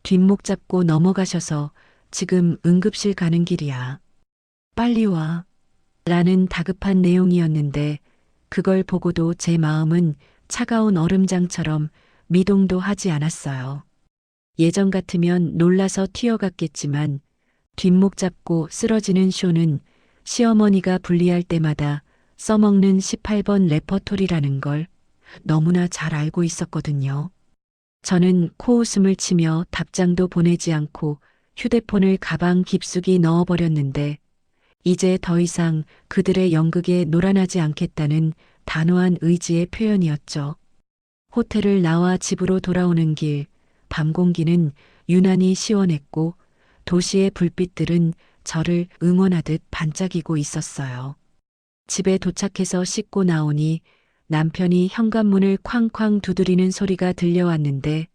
뒷목 잡고 넘어가셔서 지금 응급실 가는 길이야. 빨리 와. 라는 다급한 내용이었는데 그걸 보고도 제 마음은 차가운 얼음장처럼 미동도 하지 않았어요. 예전 같으면 놀라서 튀어갔겠지만 뒷목 잡고 쓰러지는 쇼는 시어머니가 분리할 때마다 써먹는 18번 레퍼토리라는 걸 너무나 잘 알고 있었거든요. 저는 코웃음을 치며 답장도 보내지 않고 휴대폰을 가방 깊숙이 넣어버렸는데 이제 더 이상 그들의 연극에 놀아나지 않겠다는 단호한 의지의 표현이었죠. 호텔을 나와 집으로 돌아오는 길, 밤 공기는 유난히 시원했고 도시의 불빛들은 저를 응원하듯 반짝이고 있었어요. 집에 도착해서 씻고 나오니 남편이 현관문을 쾅쾅 두드리는 소리가 들려왔는데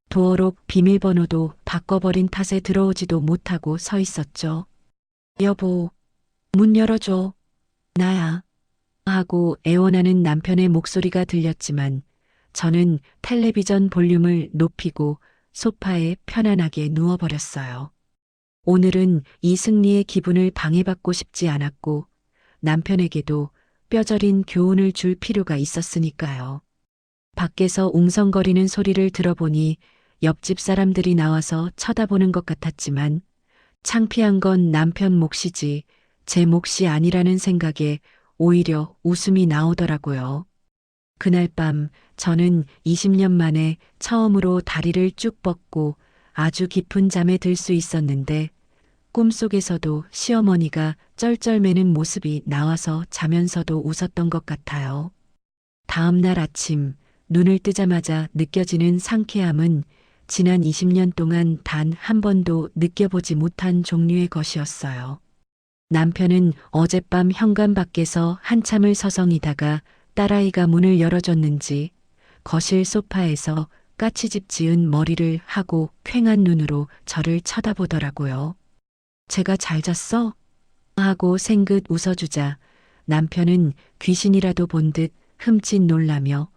도어록 비밀번호도 바꿔버린 탓에 들어오지도 못하고 서 있었죠. 여보, 문 열어줘. 나야. 하고 애원하는 남편의 목소리가 들렸지만 저는 텔레비전 볼륨을 높이고 소파에 편안하게 누워버렸어요. 오늘은 이 승리의 기분을 방해받고 싶지 않았고 남편에게도 뼈저린 교훈을 줄 필요가 있었으니까요. 밖에서 웅성거리는 소리를 들어보니 옆집 사람들이 나와서 쳐다보는 것 같았지만 창피한 건 남편 몫이지 제 몫이 아니라는 생각에 오히려 웃음이 나오더라고요. 그날 밤 저는 20년 만에 처음으로 다리를 쭉 뻗고 아주 깊은 잠에 들 수 있었는데 꿈속에서도 시어머니가 쩔쩔매는 모습이 나와서 자면서도 웃었던 것 같아요. 다음 날 아침 눈을 뜨자마자 느껴지는 상쾌함은 지난 20년 동안 단 한 번도 느껴보지 못한 종류의 것이었어요. 남편은 어젯밤 현관 밖에서 한참을 서성이다가 딸아이가 문을 열어줬는지 거실 소파에서 까치집 지은 머리를 하고 퀭한 눈으로 저를 쳐다보더라고요. 제가 잘 잤어? 하고 생긋 웃어주자 남편은 귀신이라도 본 듯 흠칫 놀라며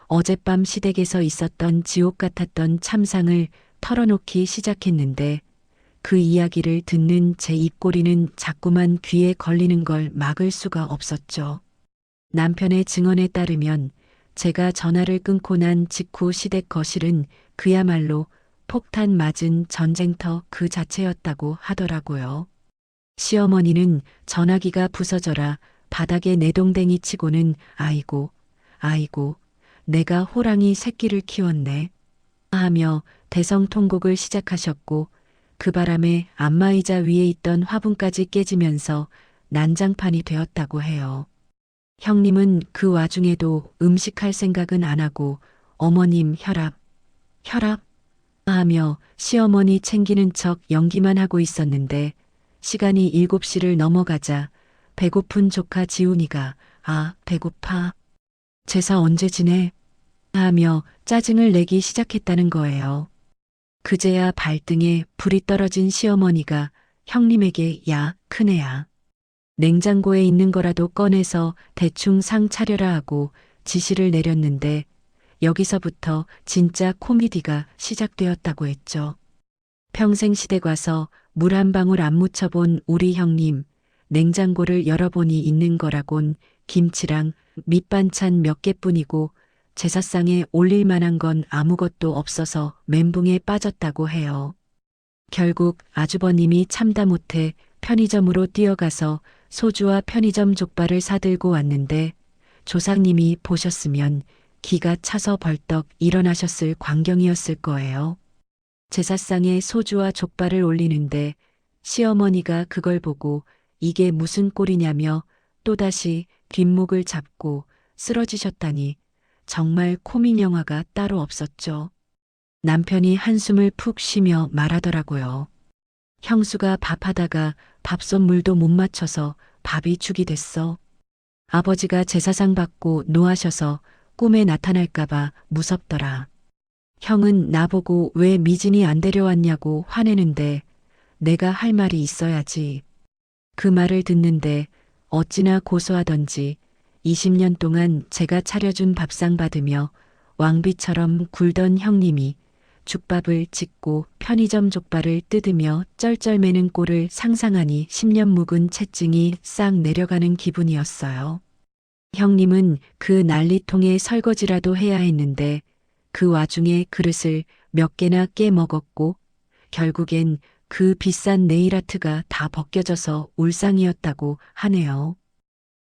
어젯밤 시댁에서 있었던 지옥 같았던 참상을 털어놓기 시작했는데 그 이야기를 듣는 제 입꼬리는 자꾸만 귀에 걸리는 걸 막을 수가 없었죠. 남편의 증언에 따르면 제가 전화를 끊고 난 직후 시댁 거실은 그야말로 폭탄 맞은 전쟁터 그 자체였다고 하더라고요. 시어머니는 전화기가 부서져라 바닥에 내동댕이 치고는 아이고, 아이고, 내가 호랑이 새끼를 키웠네. 하며 대성통곡을 시작하셨고 그 바람에 안마의자 위에 있던 화분까지 깨지면서 난장판이 되었다고 해요. 형님은 그 와중에도 음식할 생각은 안 하고 어머님 혈압, 혈압 하며 시어머니 챙기는 척 연기만 하고 있었는데 시간이 7시를 넘어가자 배고픈 조카 지훈이가 아, 배고파. 제사 언제 지내? 하며 짜증을 내기 시작했다는 거예요. 그제야 발등에 불이 떨어진 시어머니가 형님에게 야, 큰애야. 냉장고에 있는 거라도 꺼내서 대충 상 차려라 하고 지시를 내렸는데 여기서부터 진짜 코미디가 시작되었다고 했죠. 평생 시댁 와서 물 한 방울 안 묻혀본 우리 형님, 냉장고를 열어보니 있는 거라곤 김치랑 밑반찬 몇 개뿐이고 제사상에 올릴 만한 건 아무것도 없어서 멘붕에 빠졌다고 해요. 결국 아주버님이 참다 못해 편의점으로 뛰어가서 소주와 편의점 족발을 사들고 왔는데 조상님이 보셨으면 기가 차서 벌떡 일어나셨을 광경이었을 거예요. 제사상에 소주와 족발을 올리는데 시어머니가 그걸 보고 이게 무슨 꼴이냐며 또다시 뒷목을 잡고 쓰러지셨다니 정말 코믹 영화가 따로 없었죠. 남편이 한숨을 푹 쉬며 말하더라고요. 형수가 밥하다가 밥솥 물도 못 맞춰서 밥이 죽이 됐어. 아버지가 제사상 받고 노하셔서 꿈에 나타날까봐 무섭더라. 형은 나보고 왜 미진이 안 데려왔냐고 화내는데 내가 할 말이 있어야지. 그 말을 듣는데 어찌나 고소하던지 20년 동안 제가 차려준 밥상 받으며 왕비처럼 굴던 형님이 죽밥을 짓고 편의점 족발을 뜯으며 쩔쩔매는 꼴을 상상하니 10년 묵은 채증이 싹 내려가는 기분이었어요. 형님은 그 난리통에 설거지라도 해야 했는데 그 와중에 그릇을 몇 개나 깨먹었고 결국엔 그 비싼 네일아트가 다 벗겨져서 울상이었다고 하네요.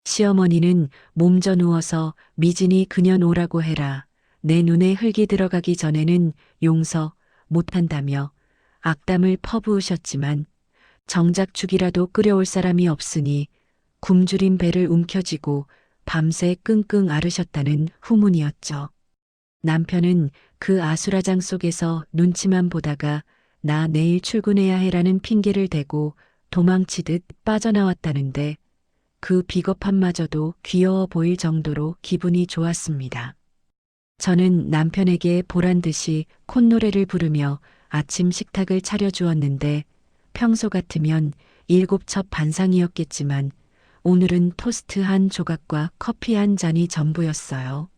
시어머니는 몸져 누워서 미진이 그년 오라고 해라. 내 눈에 흙이 들어가기 전에는 용서 못한다며 악담을 퍼부으셨지만 정작 죽이라도 끓여올 사람이 없으니 굶주린 배를 움켜쥐고 밤새 끙끙 앓으셨다는 후문이었죠. 남편은 그 아수라장 속에서 눈치만 보다가 나 내일 출근해야 해라는 핑계를 대고 도망치듯 빠져나왔다는데 그 비겁함마저도 귀여워 보일 정도로 기분이 좋았습니다. 저는 남편에게 보란 듯이 콧노래를 부르며 아침 식탁을 차려주었는데 평소 같으면 7첩 반상이었겠지만 오늘은 토스트 한 조각과 커피 한 잔이 전부였어요.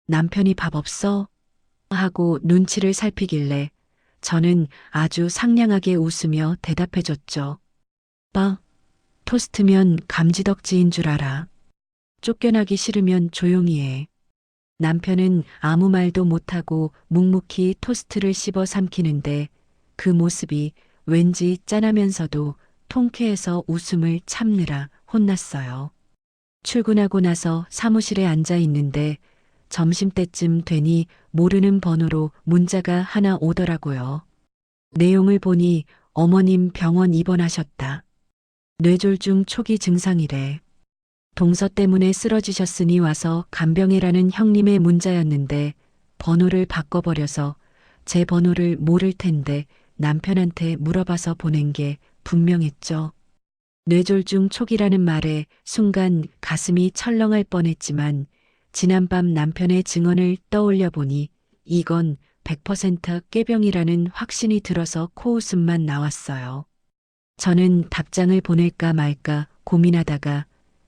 남편이 밥 없어? 하고 눈치를 살피길래 저는 아주 상냥하게 웃으며 대답해줬죠. 빠, 토스트면 감지덕지인 줄 알아. 쫓겨나기 싫으면 조용히 해. 남편은 아무 말도 못하고 묵묵히 토스트를 씹어 삼키는데 그 모습이 왠지 짠하면서도 통쾌해서 웃음을 참느라 혼났어요. 출근하고 나서 사무실에 앉아 있는데 점심때쯤 되니 모르는 번호로 문자가 하나 오더라고요. 내용을 보니 어머님 병원 입원하셨다. 뇌졸중 초기 증상이래. 동서 때문에 쓰러지셨으니 와서 간병해라는 형님의 문자였는데 번호를 바꿔버려서 제 번호를 모를 텐데 남편한테 물어봐서 보낸 게 분명했죠. 뇌졸중 초기라는 말에 순간 가슴이 철렁할 뻔했지만 지난밤 남편의 증언을 떠올려 보니 이건 100% 꾀병이라는 확신이 들어서 코웃음만 나왔어요. 저는 답장을 보낼까 말까 고민하다가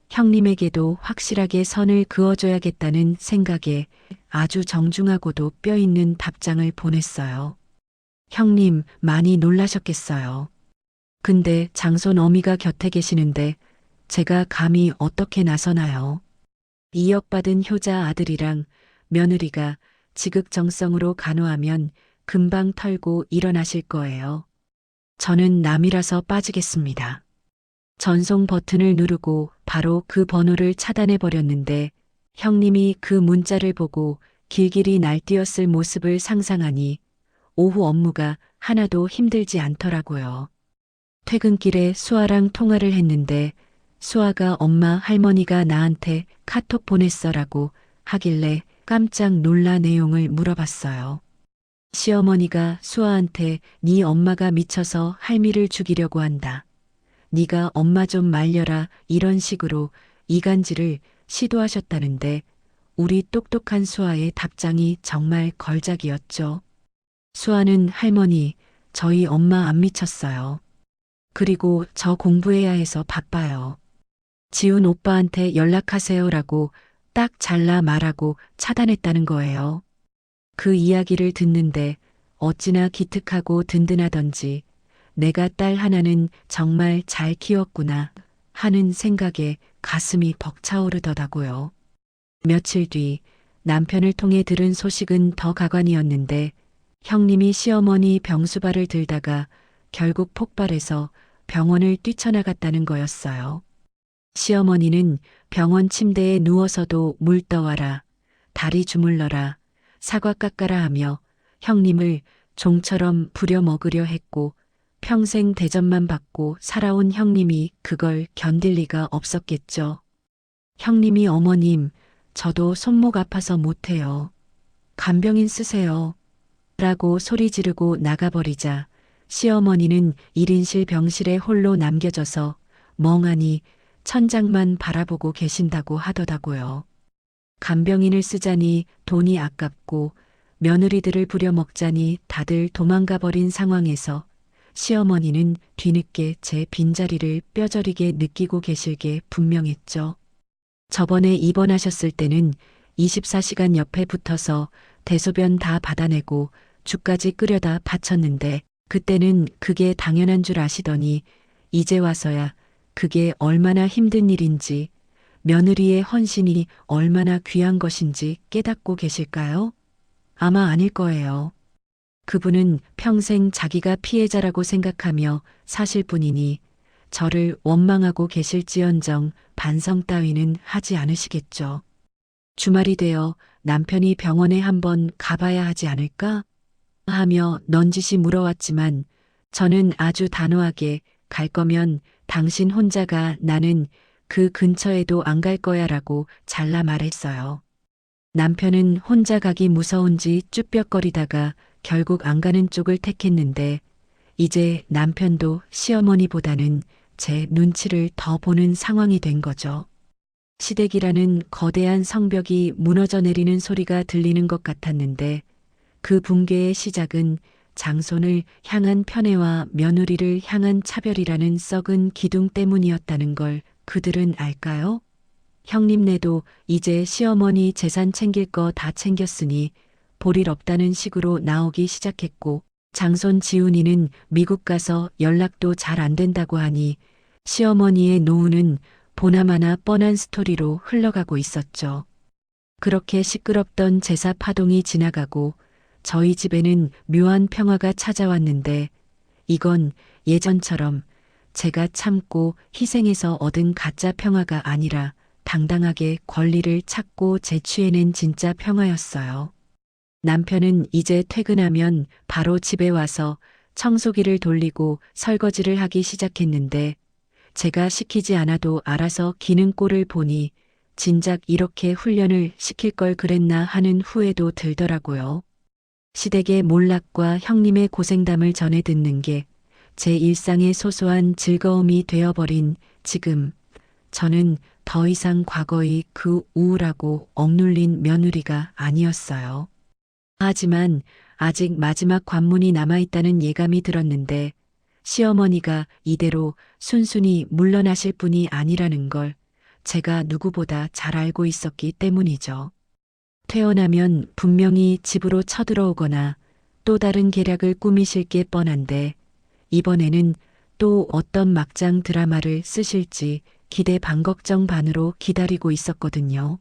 형님에게도 확실하게 선을 그어줘야겠다는 생각에 아주 정중하고도 뼈있는 답장을 보냈어요. 형님 많이 놀라셨겠어요. 근데 장손 어미가 곁에 계시는데 제가 감히 어떻게 나서나요? 이역받은 효자 아들이랑 며느리가 지극정성으로 간호하면 금방 털고 일어나실 거예요. 저는 남이라서 빠지겠습니다. 전송 버튼을 누르고 바로 그 번호를 차단해 버렸는데 형님이 그 문자를 보고 길길이 날뛰었을 모습을 상상하니 오후 업무가 하나도 힘들지 않더라고요. 퇴근길에 수아랑 통화를 했는데 수아가 엄마 할머니가 나한테 카톡 보냈어라고 하길래 깜짝 놀라 내용을 물어봤어요. 시어머니가 수아한테 네 엄마가 미쳐서 할미를 죽이려고 한다. 네가 엄마 좀 말려라 이런 식으로 이간질을 시도하셨다는데 우리 똑똑한 수아의 답장이 정말 걸작이었죠. 수아는 할머니, 저희 엄마 안 미쳤어요. 그리고 저 공부해야 해서 바빠요. 지훈 오빠한테 연락하세요라고 딱 잘라 말하고 차단했다는 거예요. 그 이야기를 듣는데 어찌나 기특하고 든든하던지 내가 딸 하나는 정말 잘 키웠구나 하는 생각에 가슴이 벅차오르더라고요. 며칠 뒤 남편을 통해 들은 소식은 더 가관이었는데 형님이 시어머니 병수발을 들다가 결국 폭발해서 병원을 뛰쳐나갔다는 거였어요. 시어머니는 병원 침대에 누워서도 물 떠와라, 다리 주물러라, 사과 깎아라 하며 형님을 종처럼 부려먹으려 했고 평생 대접만 받고 살아온 형님이 그걸 견딜 리가 없었겠죠. 형님이 어머님, 저도 손목 아파서 못해요. 간병인 쓰세요. 라고 소리 지르고 나가버리자 시어머니는 1인실 병실에 홀로 남겨져서 멍하니 천장만 바라보고 계신다고 하더라고요. 간병인을 쓰자니 돈이 아깝고 며느리들을 부려먹자니 다들 도망가 버린 상황에서 시어머니는 뒤늦게 제 빈자리를 뼈저리게 느끼고 계실 게 분명했죠. 저번에 입원하셨을 때는 24시간 옆에 붙어서 대소변 다 받아내고 죽까지 끓여다 바쳤는데 그때는 그게 당연한 줄 아시더니 이제 와서야 그게 얼마나 힘든 일인지 며느리의 헌신이 얼마나 귀한 것인지 깨닫고 계실까요? 아마 아닐 거예요. 그분은 평생 자기가 피해자라고 생각하며 사실 뿐이니 저를 원망하고 계실지언정 반성 따위는 하지 않으시겠죠. 주말이 되어 남편이 병원에 한번 가봐야 하지 않을까? 하며 넌지시 물어왔지만 저는 아주 단호하게 갈 거면 당신 혼자가 나는 그 근처에도 안 갈 거야 라고 잘라 말했어요. 남편은 혼자 가기 무서운지 쭈뼛거리다가 결국 안 가는 쪽을 택했는데 이제 남편도 시어머니보다는 제 눈치를 더 보는 상황이 된 거죠. 시댁이라는 거대한 성벽이 무너져 내리는 소리가 들리는 것 같았는데 그 붕괴의 시작은 장손을 향한 편애와 며느리를 향한 차별이라는 썩은 기둥 때문이었다는 걸 그들은 알까요? 형님네도 이제 시어머니 재산 챙길 거 다 챙겼으니 볼일 없다는 식으로 나오기 시작했고 장손 지훈이는 미국 가서 연락도 잘 안 된다고 하니 시어머니의 노후는 보나마나 뻔한 스토리로 흘러가고 있었죠. 그렇게 시끄럽던 제사 파동이 지나가고 저희 집에는 묘한 평화가 찾아왔는데 이건 예전처럼 제가 참고 희생해서 얻은 가짜 평화가 아니라 당당하게 권리를 찾고 재취해낸 진짜 평화였어요. 남편은 이제 퇴근하면 바로 집에 와서 청소기를 돌리고 설거지를 하기 시작했는데 제가 시키지 않아도 알아서 기는 꼴을 보니 진작 이렇게 훈련을 시킬 걸 그랬나 하는 후회도 들더라고요. 시댁의 몰락과 형님의 고생담을 전해 듣는 게 제 일상의 소소한 즐거움이 되어버린 지금 저는 더 이상 과거의 그 우울하고 억눌린 며느리가 아니었어요. 하지만 아직 마지막 관문이 남아있다는 예감이 들었는데 시어머니가 이대로 순순히 물러나실 분이 아니라는 걸 제가 누구보다 잘 알고 있었기 때문이죠. 퇴원하면 분명히 집으로 쳐들어오거나 또 다른 계략을 꾸미실 게 뻔한데 이번에는 또 어떤 막장 드라마를 쓰실지 기대 반 걱정 반으로 기다리고 있었거든요.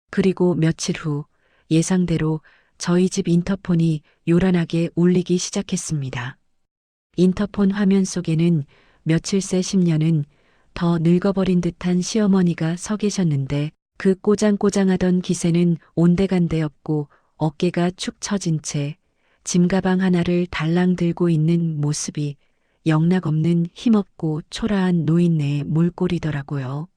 그리고 며칠 후 예상대로 저희 집 인터폰이 요란하게 울리기 시작했습니다. 인터폰 화면 속에는 며칠 새 10년은 더 늙어버린 듯한 시어머니가 서 계셨는데 그 꼬장꼬장하던 기세는 온데간데 없고 어깨가 축 처진 채 짐가방 하나를 달랑 들고 있는 모습이 영락없는 힘없고 초라한 노인네의 몰골이더라고요.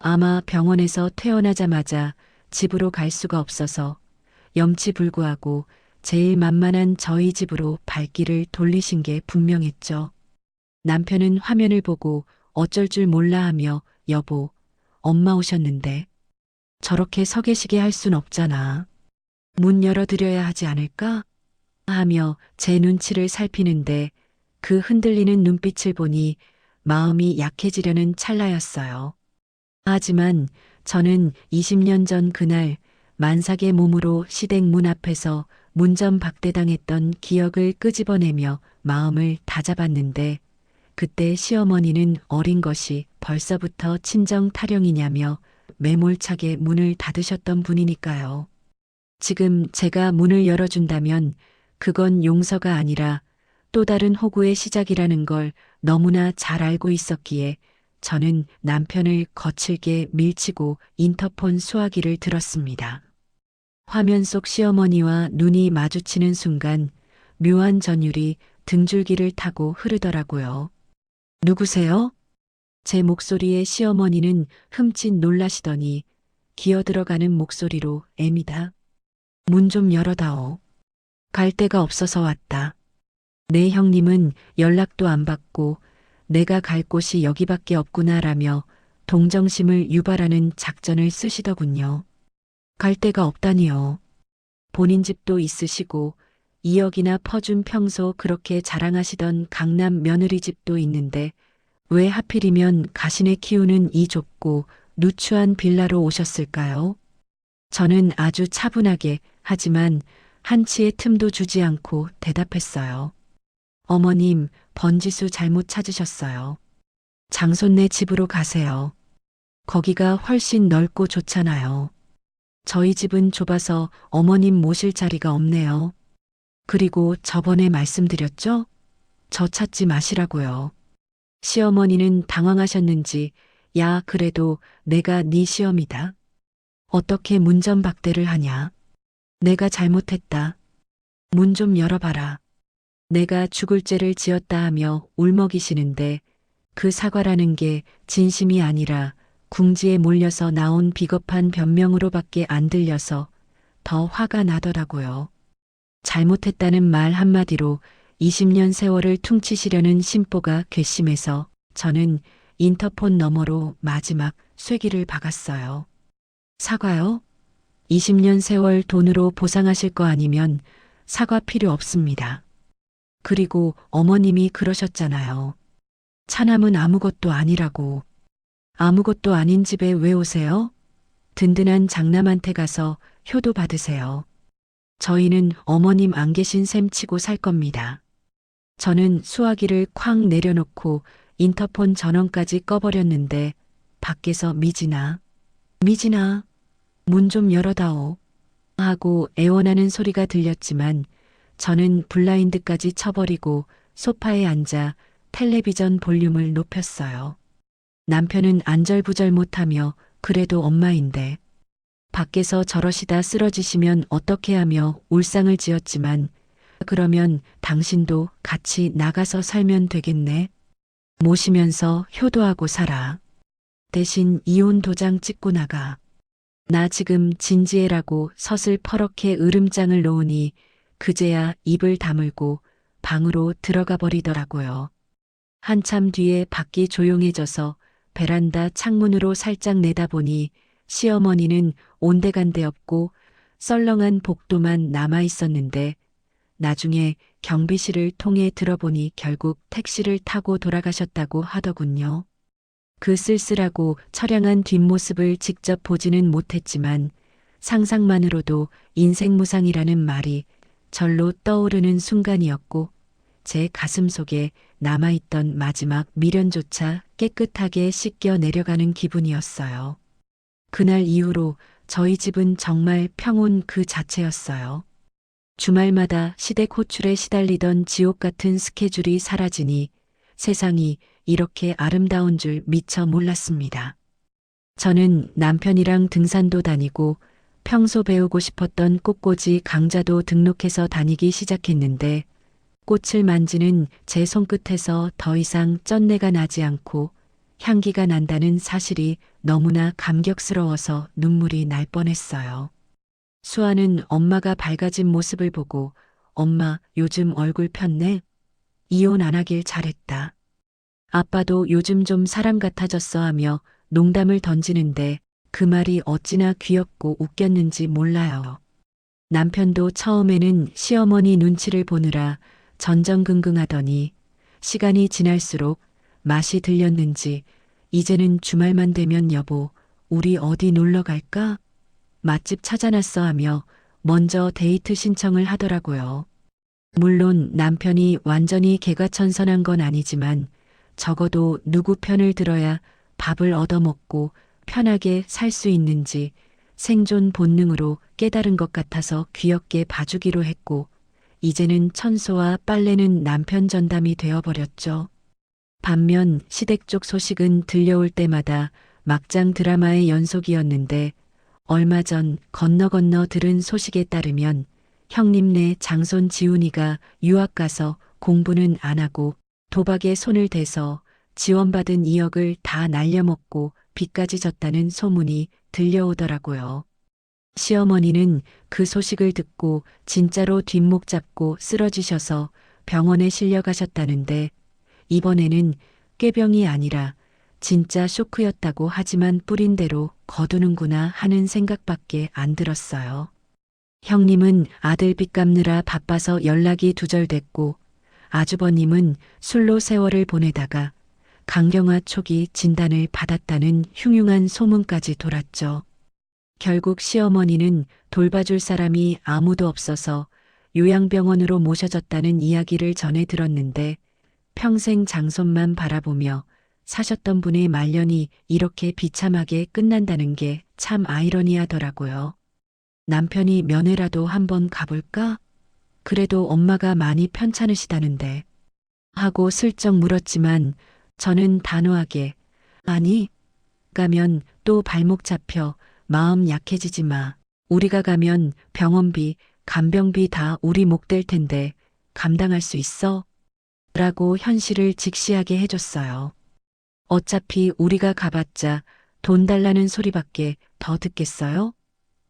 아마 병원에서 퇴원하자마자 집으로 갈 수가 없어서 염치불구하고 제일 만만한 저희 집으로 발길을 돌리신 게 분명했죠. 남편은 화면을 보고 어쩔 줄 몰라 하며 여보, 엄마 오셨는데 저렇게 서 계시게 할 순 없잖아. 문 열어드려야 하지 않을까? 하며 제 눈치를 살피는데 그 흔들리는 눈빛을 보니 마음이 약해지려는 찰나였어요. 하지만 저는 20년 전 그날 만삭의 몸으로 시댁 문 앞에서 문전박대당했던 기억을 끄집어내며 마음을 다잡았는데 그때 시어머니는 어린 것이 벌써부터 친정 타령이냐며 매몰차게 문을 닫으셨던 분이니까요. 지금 제가 문을 열어준다면 그건 용서가 아니라 또 다른 호구의 시작이라는 걸 너무나 잘 알고 있었기에 저는 남편을 거칠게 밀치고 인터폰 수화기를 들었습니다. 화면 속 시어머니와 눈이 마주치는 순간 묘한 전율이 등줄기를 타고 흐르더라고요. 누구세요? 제 목소리에 시어머니는 흠칫 놀라시더니 기어들어가는 목소리로 애미다. 문 좀 열어다오. 갈 데가 없어서 왔다. 내 형님은 연락도 안 받고 내가 갈 곳이 여기밖에 없구나라며 동정심을 유발하는 작전을 쓰시더군요. 갈 데가 없다니요. 본인 집도 있으시고 2억이나 퍼준 평소 그렇게 자랑하시던 강남 며느리 집도 있는데 왜 하필이면 가시네 키우는 이 좁고 누추한 빌라로 오셨을까요? 저는 아주 차분하게 하지만 한치의 틈도 주지 않고 대답했어요. 어머님, 번지수 잘못 찾으셨어요. 장손네 집으로 가세요. 거기가 훨씬 넓고 좋잖아요. 저희 집은 좁아서 어머님 모실 자리가 없네요. 그리고 저번에 말씀드렸죠? 저 찾지 마시라고요. 시어머니는 당황하셨는지 야 그래도 내가 네 시엄이다. 어떻게 문전박대를 하냐. 내가 잘못했다. 문 좀 열어봐라. 내가 죽을 죄를 지었다 하며 울먹이시는데 그 사과라는 게 진심이 아니라 궁지에 몰려서 나온 비겁한 변명으로밖에 안 들려서 더 화가 나더라고요. 잘못했다는 말 한마디로 20년 세월을 퉁치시려는 심보가 괘씸해서 저는 인터폰 너머로 마지막 쐐기를 박았어요. 사과요? 20년 세월 돈으로 보상하실 거 아니면 사과 필요 없습니다. 그리고 어머님이 그러셨잖아요. 차남은 아무것도 아니라고. 아무것도 아닌 집에 왜 오세요? 든든한 장남한테 가서 효도 받으세요. 저희는 어머님 안 계신 셈 치고 살 겁니다. 저는 수화기를 쾅 내려놓고 인터폰 전원까지 꺼버렸는데 밖에서 미진아, 문 좀 열어다오 하고 애원하는 소리가 들렸지만 저는 블라인드까지 쳐버리고 소파에 앉아 텔레비전 볼륨을 높였어요. 남편은 안절부절 못하며 그래도 엄마인데 밖에서 저러시다 쓰러지시면 어떻게 하며 울상을 지었지만 그러면 당신도 같이 나가서 살면 되겠네. 모시면서 효도하고 살아. 대신 이혼 도장 찍고 나가. 나 지금 진지해라고 서슬 퍼렇게 으름장을 놓으니 그제야 입을 다물고 방으로 들어가 버리더라고요. 한참 뒤에 밖이 조용해져서 베란다 창문으로 살짝 내다보니 시어머니는 온데간데 없고 썰렁한 복도만 남아 있었는데 나중에 경비실을 통해 들어보니 결국 택시를 타고 돌아가셨다고 하더군요. 그 쓸쓸하고 처량한 뒷모습을 직접 보지는 못했지만 상상만으로도 인생무상이라는 말이 절로 떠오르는 순간이었고 제 가슴 속에 남아있던 마지막 미련조차 깨끗하게 씻겨 내려가는 기분이었어요. 그날 이후로 저희 집은 정말 평온 그 자체였어요. 주말마다 시댁 호출에 시달리던 지옥 같은 스케줄이 사라지니 세상이 이렇게 아름다운 줄 미처 몰랐습니다. 저는 남편이랑 등산도 다니고 평소 배우고 싶었던 꽃꽂이 강좌도 등록해서 다니기 시작했는데 꽃을 만지는 제 손끝에서 더 이상 쩐내가 나지 않고 향기가 난다는 사실이 너무나 감격스러워서 눈물이 날 뻔했어요. 수아는 엄마가 밝아진 모습을 보고 엄마 요즘 얼굴 폈네? 이혼 안 하길 잘했다. 아빠도 요즘 좀 사람 같아졌어 하며 농담을 던지는데 그 말이 어찌나 귀엽고 웃겼는지 몰라요. 남편도 처음에는 시어머니 눈치를 보느라 전전긍긍하더니 시간이 지날수록 맛이 들렸는지 이제는 주말만 되면 여보, 우리 어디 놀러 갈까? 맛집 찾아놨어 하며 먼저 데이트 신청을 하더라고요. 물론 남편이 완전히 개과천선한 건 아니지만 적어도 누구 편을 들어야 밥을 얻어먹고 편하게 살 수 있는지 생존 본능으로 깨달은 것 같아서 귀엽게 봐주기로 했고 이제는 청소와 빨래는 남편 전담이 되어버렸죠. 반면 시댁 쪽 소식은 들려올 때마다 막장 드라마의 연속이었는데 얼마 전 건너 들은 소식에 따르면 형님네 장손 지훈이가 유학 가서 공부는 안 하고 도박에 손을 대서 지원받은 2억을 다 날려먹고 빚까지 졌다는 소문이 들려오더라고요. 시어머니는 그 소식을 듣고 진짜로 뒷목 잡고 쓰러지셔서 병원에 실려가셨다는데 이번에는 꾀병이 아니라 진짜 쇼크였다고 하지만 뿌린 대로 거두는구나 하는 생각밖에 안 들었어요. 형님은 아들 빚 갚느라 바빠서 연락이 두절됐고 아주버님은 술로 세월을 보내다가 강경화 초기 진단을 받았다는 흉흉한 소문까지 돌았죠. 결국 시어머니는 돌봐줄 사람이 아무도 없어서 요양병원으로 모셔졌다는 이야기를 전해 들었는데 평생 장손만 바라보며 사셨던 분의 말년이 이렇게 비참하게 끝난다는 게 참 아이러니하더라고요. 남편이 면회라도 한번 가볼까? 그래도 엄마가 많이 편찮으시다는데 하고 슬쩍 물었지만 저는 단호하게 아니, 가면 또 발목 잡혀 마음 약해지지 마. 우리가 가면 병원비, 간병비 다 우리 목 될 텐데 감당할 수 있어? 라고 현실을 직시하게 해줬어요. 어차피 우리가 가봤자 돈 달라는 소리밖에 더 듣겠어요?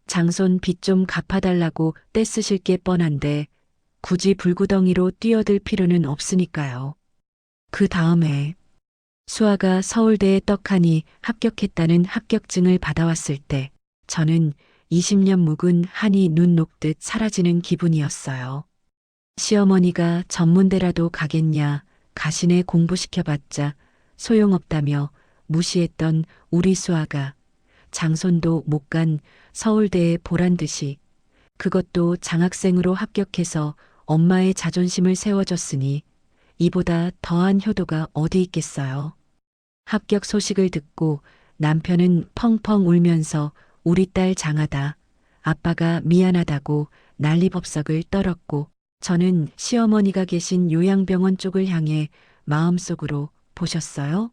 장손 빚 좀 갚아달라고 떼쓰실 게 뻔한데 굳이 불구덩이로 뛰어들 필요는 없으니까요. 그 다음에 수아가 서울대에 떡하니 합격했다는 합격증을 받아왔을 때 저는 20년 묵은 한이 눈 녹듯 사라지는 기분이었어요. 시어머니가 전문대라도 가겠냐, 가시네 공부시켜봤자 소용없다며 무시했던 우리 수아가 장손도 못 간 서울대에 보란 듯이 그것도 장학생으로 합격해서 엄마의 자존심을 세워줬으니 이보다 더한 효도가 어디 있겠어요. 합격 소식을 듣고 남편은 펑펑 울면서 우리 딸 장하다, 아빠가 미안하다고 난리법석을 떨었고 저는 시어머니가 계신 요양병원 쪽을 향해 마음속으로 보셨어요?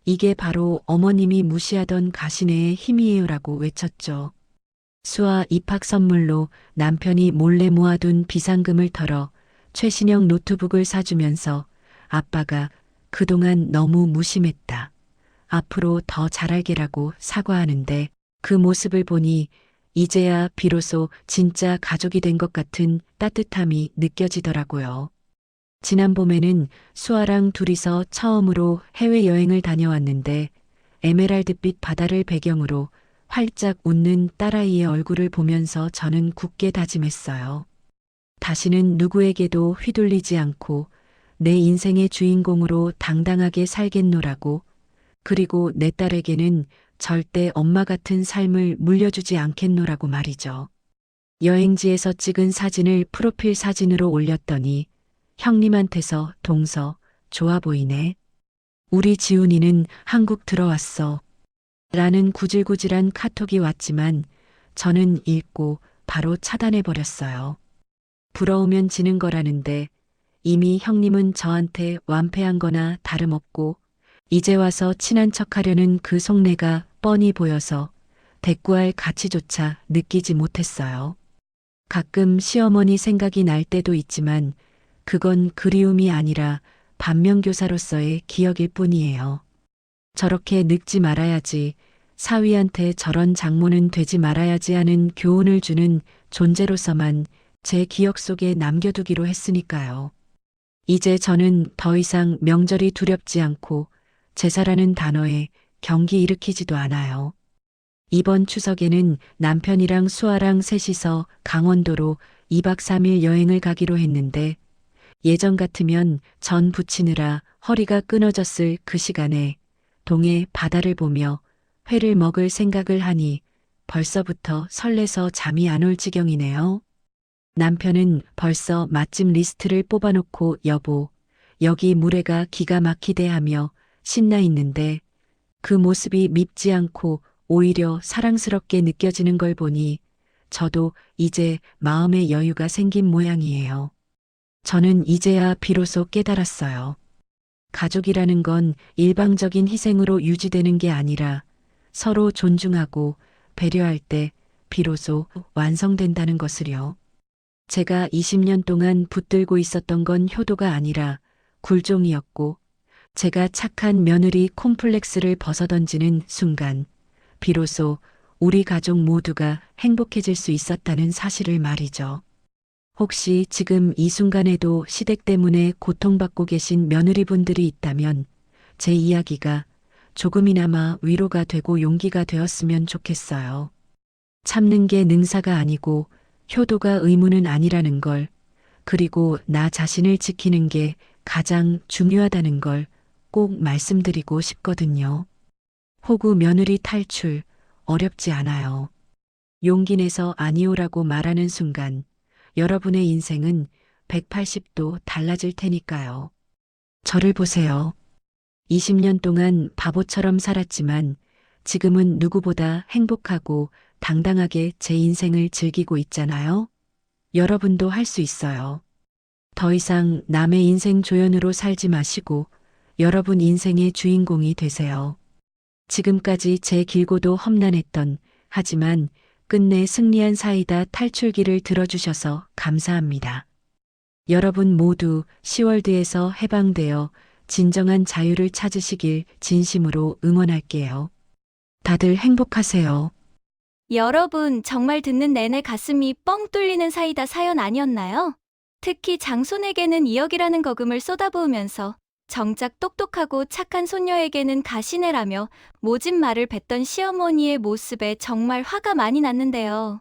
이게 바로 어머님이 무시하던 가시네의 힘이에요라고 외쳤죠. 수아 입학 선물로 남편이 몰래 모아둔 비상금을 털어 최신형 노트북을 사주면서 아빠가 그동안 너무 무심했다. 앞으로 더 잘할게라고 사과하는데 그 모습을 보니 이제야 비로소 진짜 가족이 된 것 같은 따뜻함이 느껴지더라고요. 지난 봄에는 수아랑 둘이서 처음으로 해외여행을 다녀왔는데 에메랄드빛 바다를 배경으로 활짝 웃는 딸아이의 얼굴을 보면서 저는 굳게 다짐했어요. 다시는 누구에게도 휘둘리지 않고 내 인생의 주인공으로 당당하게 살겠노라고. 그리고 내 딸에게는 절대 엄마 같은 삶을 물려주지 않겠노라고 말이죠. 여행지에서 찍은 사진을 프로필 사진으로 올렸더니 형님한테서 동서 좋아 보이네. 우리 지훈이는 한국 들어왔어. 라는 구질구질한 카톡이 왔지만 저는 읽고 바로 차단해버렸어요. 부러우면 지는 거라는데 이미 형님은 저한테 완패한 거나 다름없고 이제 와서 친한 척하려는 그 속내가 뻔히 보여서 대꾸할 가치조차 느끼지 못했어요. 가끔 시어머니 생각이 날 때도 있지만 그건 그리움이 아니라 반면교사로서의 기억일 뿐이에요. 저렇게 늙지 말아야지, 사위한테 저런 장모는 되지 말아야지 하는 교훈을 주는 존재로서만 제 기억 속에 남겨두기로 했으니까요. 이제 저는 더 이상 명절이 두렵지 않고 제사라는 단어에 경기 일으키지도 않아요. 이번 추석에는 남편이랑 수아랑 셋이서 강원도로 2박 3일 여행을 가기로 했는데 예전 같으면 전 부치느라 허리가 끊어졌을 그 시간에 동해 바다를 보며 회를 먹을 생각을 하니 벌써부터 설레서 잠이 안 올 지경이네요. 남편은 벌써 맛집 리스트를 뽑아놓고 여보, 여기 물회가 기가 막히대 하며 신나 있는데 그 모습이 밉지 않고 오히려 사랑스럽게 느껴지는 걸 보니 저도 이제 마음의 여유가 생긴 모양이에요. 저는 이제야 비로소 깨달았어요. 가족이라는 건 일방적인 희생으로 유지되는 게 아니라 서로 존중하고 배려할 때 비로소 완성된다는 것을요. 제가 20년 동안 붙들고 있었던 건 효도가 아니라 굴종이었고 제가 착한 며느리 콤플렉스를 벗어던지는 순간 비로소 우리 가족 모두가 행복해질 수 있었다는 사실을 말이죠. 혹시 지금 이 순간에도 시댁 때문에 고통받고 계신 며느리분들이 있다면 제 이야기가 조금이나마 위로가 되고 용기가 되었으면 좋겠어요. 참는 게 능사가 아니고 효도가 의무는 아니라는 걸, 그리고 나 자신을 지키는 게 가장 중요하다는 걸 꼭 말씀드리고 싶거든요. 호구 며느리 탈출 어렵지 않아요. 용기 내서 아니오라고 말하는 순간 여러분의 인생은 180도 달라질 테니까요. 저를 보세요. 20년 동안 바보처럼 살았지만 지금은 누구보다 행복하고 당당하게 제 인생을 즐기고 있잖아요. 여러분도 할 수 있어요. 더 이상 남의 인생 조연으로 살지 마시고 여러분 인생의 주인공이 되세요. 지금까지 제 길고도 험난했던 하지만 끝내 승리한 사이다 탈출기를 들어주셔서 감사합니다. 여러분 모두 시월드에서 해방되어 진정한 자유를 찾으시길 진심으로 응원할게요. 다들 행복하세요. 여러분, 정말 듣는 내내 가슴이 뻥 뚫리는 사이다 사연 아니었나요? 특히 장손에게는 2억이라는 거금을 쏟아부으면서 정작 똑똑하고 착한 손녀에게는 가시네라며 모진 말을 뱉던 시어머니의 모습에 정말 화가 많이 났는데요.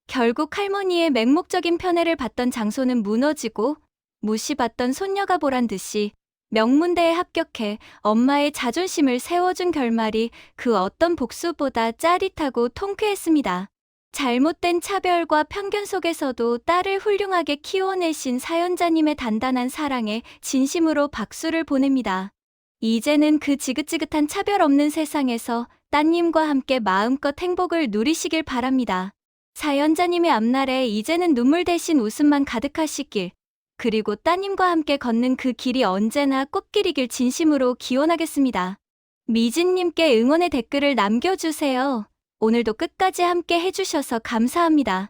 결국 할머니의 맹목적인 편애를 받던 장손은 무너지고 무시받던 손녀가 보란 듯이 명문대에 합격해 엄마의 자존심을 세워준 결말이 그 어떤 복수보다 짜릿하고 통쾌했습니다. 잘못된 차별과 편견 속에서도 딸을 훌륭하게 키워내신 사연자님의 단단한 사랑에 진심으로 박수를 보냅니다. 이제는 그 지긋지긋한 차별 없는 세상에서 따님과 함께 마음껏 행복을 누리시길 바랍니다. 사연자님의 앞날에 이제는 눈물 대신 웃음만 가득하시길, 그리고 따님과 함께 걷는 그 길이 언제나 꽃길이길 진심으로 기원하겠습니다. 미진님께 응원의 댓글을 남겨주세요. 오늘도 끝까지 함께 해주셔서 감사합니다.